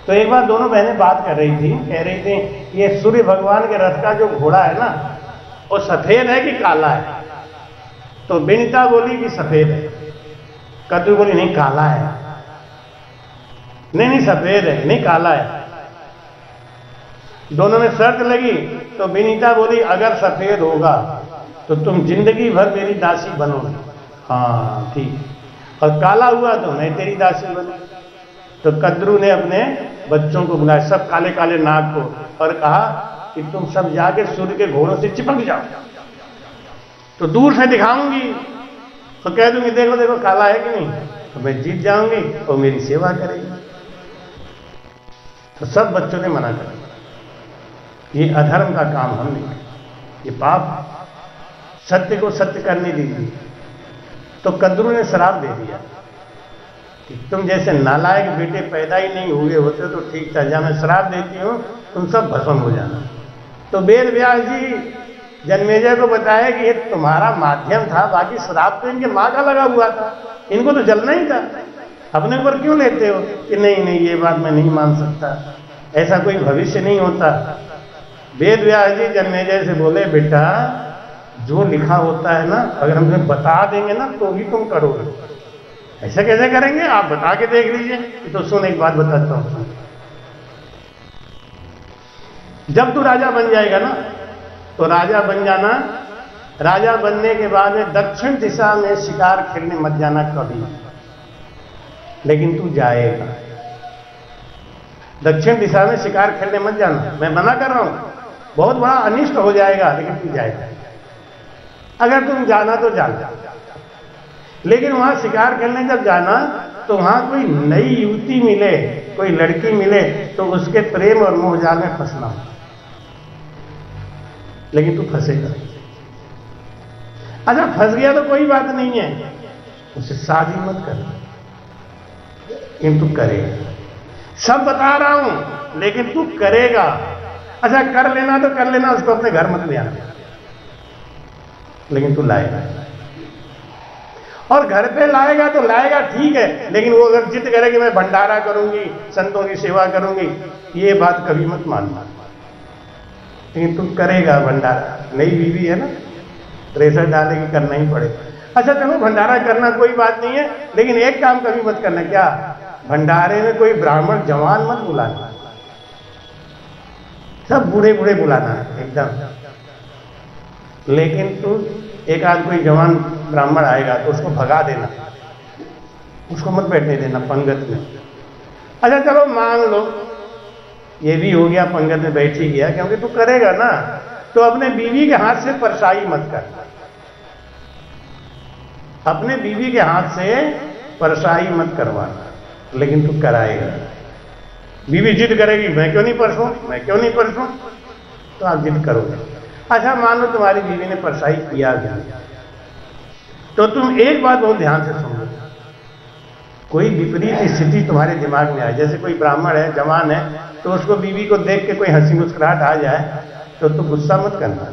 Speaker 1: तो एक बार दोनों बहनें बात कर रही थी, कह रही थी ये सूर्य भगवान के रथ का जो घोड़ा है ना, वो सफेद है कि काला है? तो विनीता बोली कि सफेद है। कद्रू बोली नहीं काला है, नहीं सफेद है, नहीं काला है। दोनों में शर्त लगी तो विनीता बोली अगर सफेद होगा तो तुम जिंदगी भर मेरी दासी बनोगे। हाँ ठीक, और काला हुआ तो मैं तेरी दासी बनूं। तो कद्रू ने अपने बच्चों को बुलाया, सब काले काले नाग को, और कहा कि तुम सब जाके सूर्य के घोड़ों से चिपक जाओ, तो दूर से दिखाऊंगी तो कह दूंगी देखो देखो काला है कि नहीं, तो मैं जीत जाऊंगी और मेरी सेवा करेगी। तो सब बच्चों ने मना कर दिया, ये अधर्म का काम हम नहीं, ये पाप, सत्य को सत्य करने दीजिए। तो कद्रू ने श्राप दे दिया कि तुम जैसे नालायक बेटे पैदा ही नहीं हुए होते तो ठीक था, जहां मैं श्राप देती हूं तुम सब भस्म हो जाना। तो वेद व्यास जी जन्मेजय को बताया कि ये तुम्हारा माध्यम था, बाकी श्राप तो इनके माँ का लगा हुआ था, इनको तो जलना ही था, अपने ऊपर क्यों लेते हो कि नहीं नहीं ये बात मैं नहीं मान सकता, ऐसा कोई भविष्य नहीं होता। वेद व्यास जी जन्मेजय से बोले बेटा जो लिखा होता है ना, अगर हम तुम्हें बता देंगे ना तो ही तुम करोगे, ऐसा कैसे करेंगे, आप बता के देख लीजिए। तो सुन एक बात बताता हूं, जब तू राजा बन जाएगा ना तो राजा बन जाना, राजा बनने के बाद में दक्षिण दिशा में शिकार खेलने मत जाना कभी, लेकिन तू जाएगा। दक्षिण दिशा में शिकार खेलने मत जाना, मैं मना कर रहा हूं, बहुत बड़ा अनिष्ट हो जाएगा, लेकिन तू जाएगा। अगर तुम जाना तो जाना, लेकिन वहां शिकार खेलने जब जाना तो वहां कोई नई युवती मिले, कोई लड़की मिले तो उसके प्रेम और मोह जाल में फंसना, लेकिन तू फंसेगा। अच्छा फंस गया तो कोई बात नहीं है, उसे शादी मत कर, लेकिन तू करेगा। सब बता रहा हूं लेकिन तू करेगा। अच्छा कर लेना तो कर लेना, उसको अपने घर मत ले आना, लेकिन तू लाएगा। और घर पे लाएगा तो लाएगा ठीक है, लेकिन वो अगर जिद करे कि मैं भंडारा करूंगी, संतों की सेवा करूंगी, ये बात कभी मत मानना, लेकिन तू करेगा भंडारा। नई बीवी है ना, प्रेशर डालेगी, करना ही पड़ेगा। अच्छा चलो भंडारा करना कोई बात नहीं है, लेकिन एक काम कभी मत करना, क्या, भंडारे में कोई ब्राह्मण जवान मत बुलाना, सब बूढ़े बूढ़े बुलाना एकदम। लेकिन तू एक आध कोई जवान ब्राह्मण आएगा तो उसको भगा देना, उसको मत बैठने देना पंगत में। अच्छा चलो मान लो ये भी हो गया, पंगत में बैठ ही गया, क्योंकि तू करेगा ना, तो अपने बीवी के हाथ से परसाई मत कर, अपने बीवी के हाथ से परसाई मत करवाना, लेकिन तू कराएगा। बीवी जिद करेगी मैं क्यों नहीं परसूं, मैं क्यों नहीं परसूं, तो आप जिद करोगे। अच्छा मान लो तुम्हारी बीवी ने परसाई किया गया, तो तुम एक बात बहुत ध्यान से सुनो, कोई विपरीत स्थिति तुम्हारे दिमाग में आए, जैसे कोई ब्राह्मण है जवान है तो उसको बीवी को देख के कोई हंसी मुस्कुराहट आ जाए तो तू गुस्सा मत करना,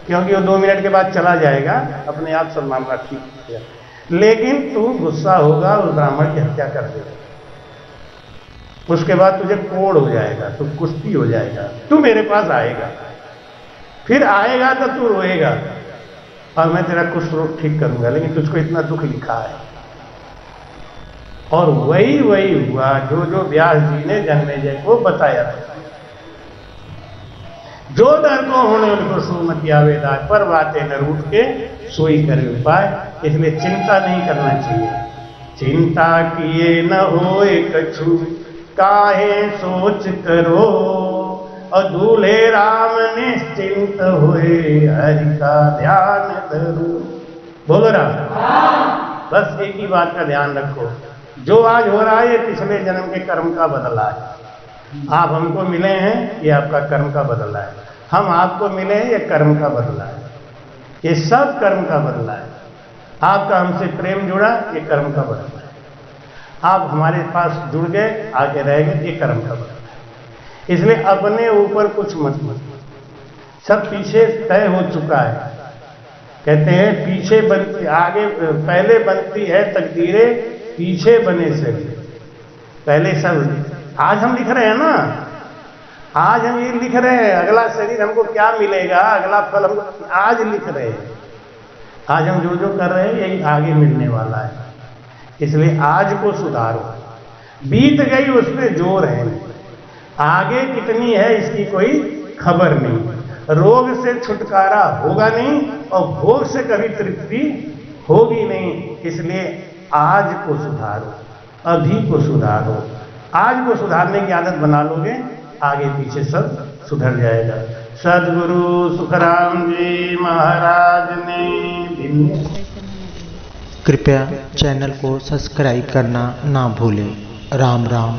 Speaker 1: क्योंकि वो 2 मिनट के बाद चला जाएगा, अपने आप सब मामला ठीक हो जाएगा। लेकिन तू गुस्सा होगा, उस ब्राह्मण की हत्या कर देगा, उसके बाद तुझे कोड़ हो जाएगा, तू कुश्ती हो जाएगा, तू मेरे पास आएगा, फिर आएगा तो तू रोएगा और मैं तेरा कुछ रोग ठीक करूंगा, लेकिन तुझको इतना दुख लिखा है। और वही हुआ जो व्यास जी ने जन्मेजय को बताया था। जो डर को होने उनको सुमति आवेदाय, पर बातें न रूठ के सोई करे उपाय। इसलिए चिंता नहीं करना चाहिए, चिंता किए न होए कछु, काहे सोच करो, और दूल्हे राम निश्चिंत हुए, हरि का ध्यान धरो। बोलो राम। बस एक ही बात का ध्यान रखो, जो आज हो रहा है ये पिछले जन्म के कर्म का बदला है। आप हमको मिले हैं, ये आपका कर्म का बदला है, हम आपको मिले हैं, ये कर्म का बदला है, ये सब कर्म का बदला है। आपका हमसे प्रेम जुड़ा, ये कर्म का बदला है, आप हमारे पास जुड़ गए, आगे रह गए, ये कर्म का बदला है। इसलिए अपने ऊपर कुछ मत, सब पीछे तय हो चुका है। कहते हैं पीछे बनती, आगे पहले बनती है तकदीरें, पीछे बने शरीर। पहले सब आज हम लिख रहे हैं ना, आज हम ये लिख रहे हैं, अगला शरीर हमको क्या मिलेगा, अगला फल हमको आज लिख रहे हैं। आज हम जो कर रहे हैं यही आगे मिलने वाला है। इसलिए आज को सुधारो। बीत गई उसमें जोर है नहीं, आगे कितनी है इसकी कोई खबर नहीं। रोग से छुटकारा होगा नहीं और भोग से कभी तृप्ति होगी नहीं। इसलिए आज को सुधारो, अभी को सुधारो। आज को सुधारने की आदत बना लोगे, आगे पीछे सब सुधर जाएगा। सद्गुरु सुखराम जी महाराज ने
Speaker 2: कृपया चैनल को सब्सक्राइब करना ना भूलें। राम राम।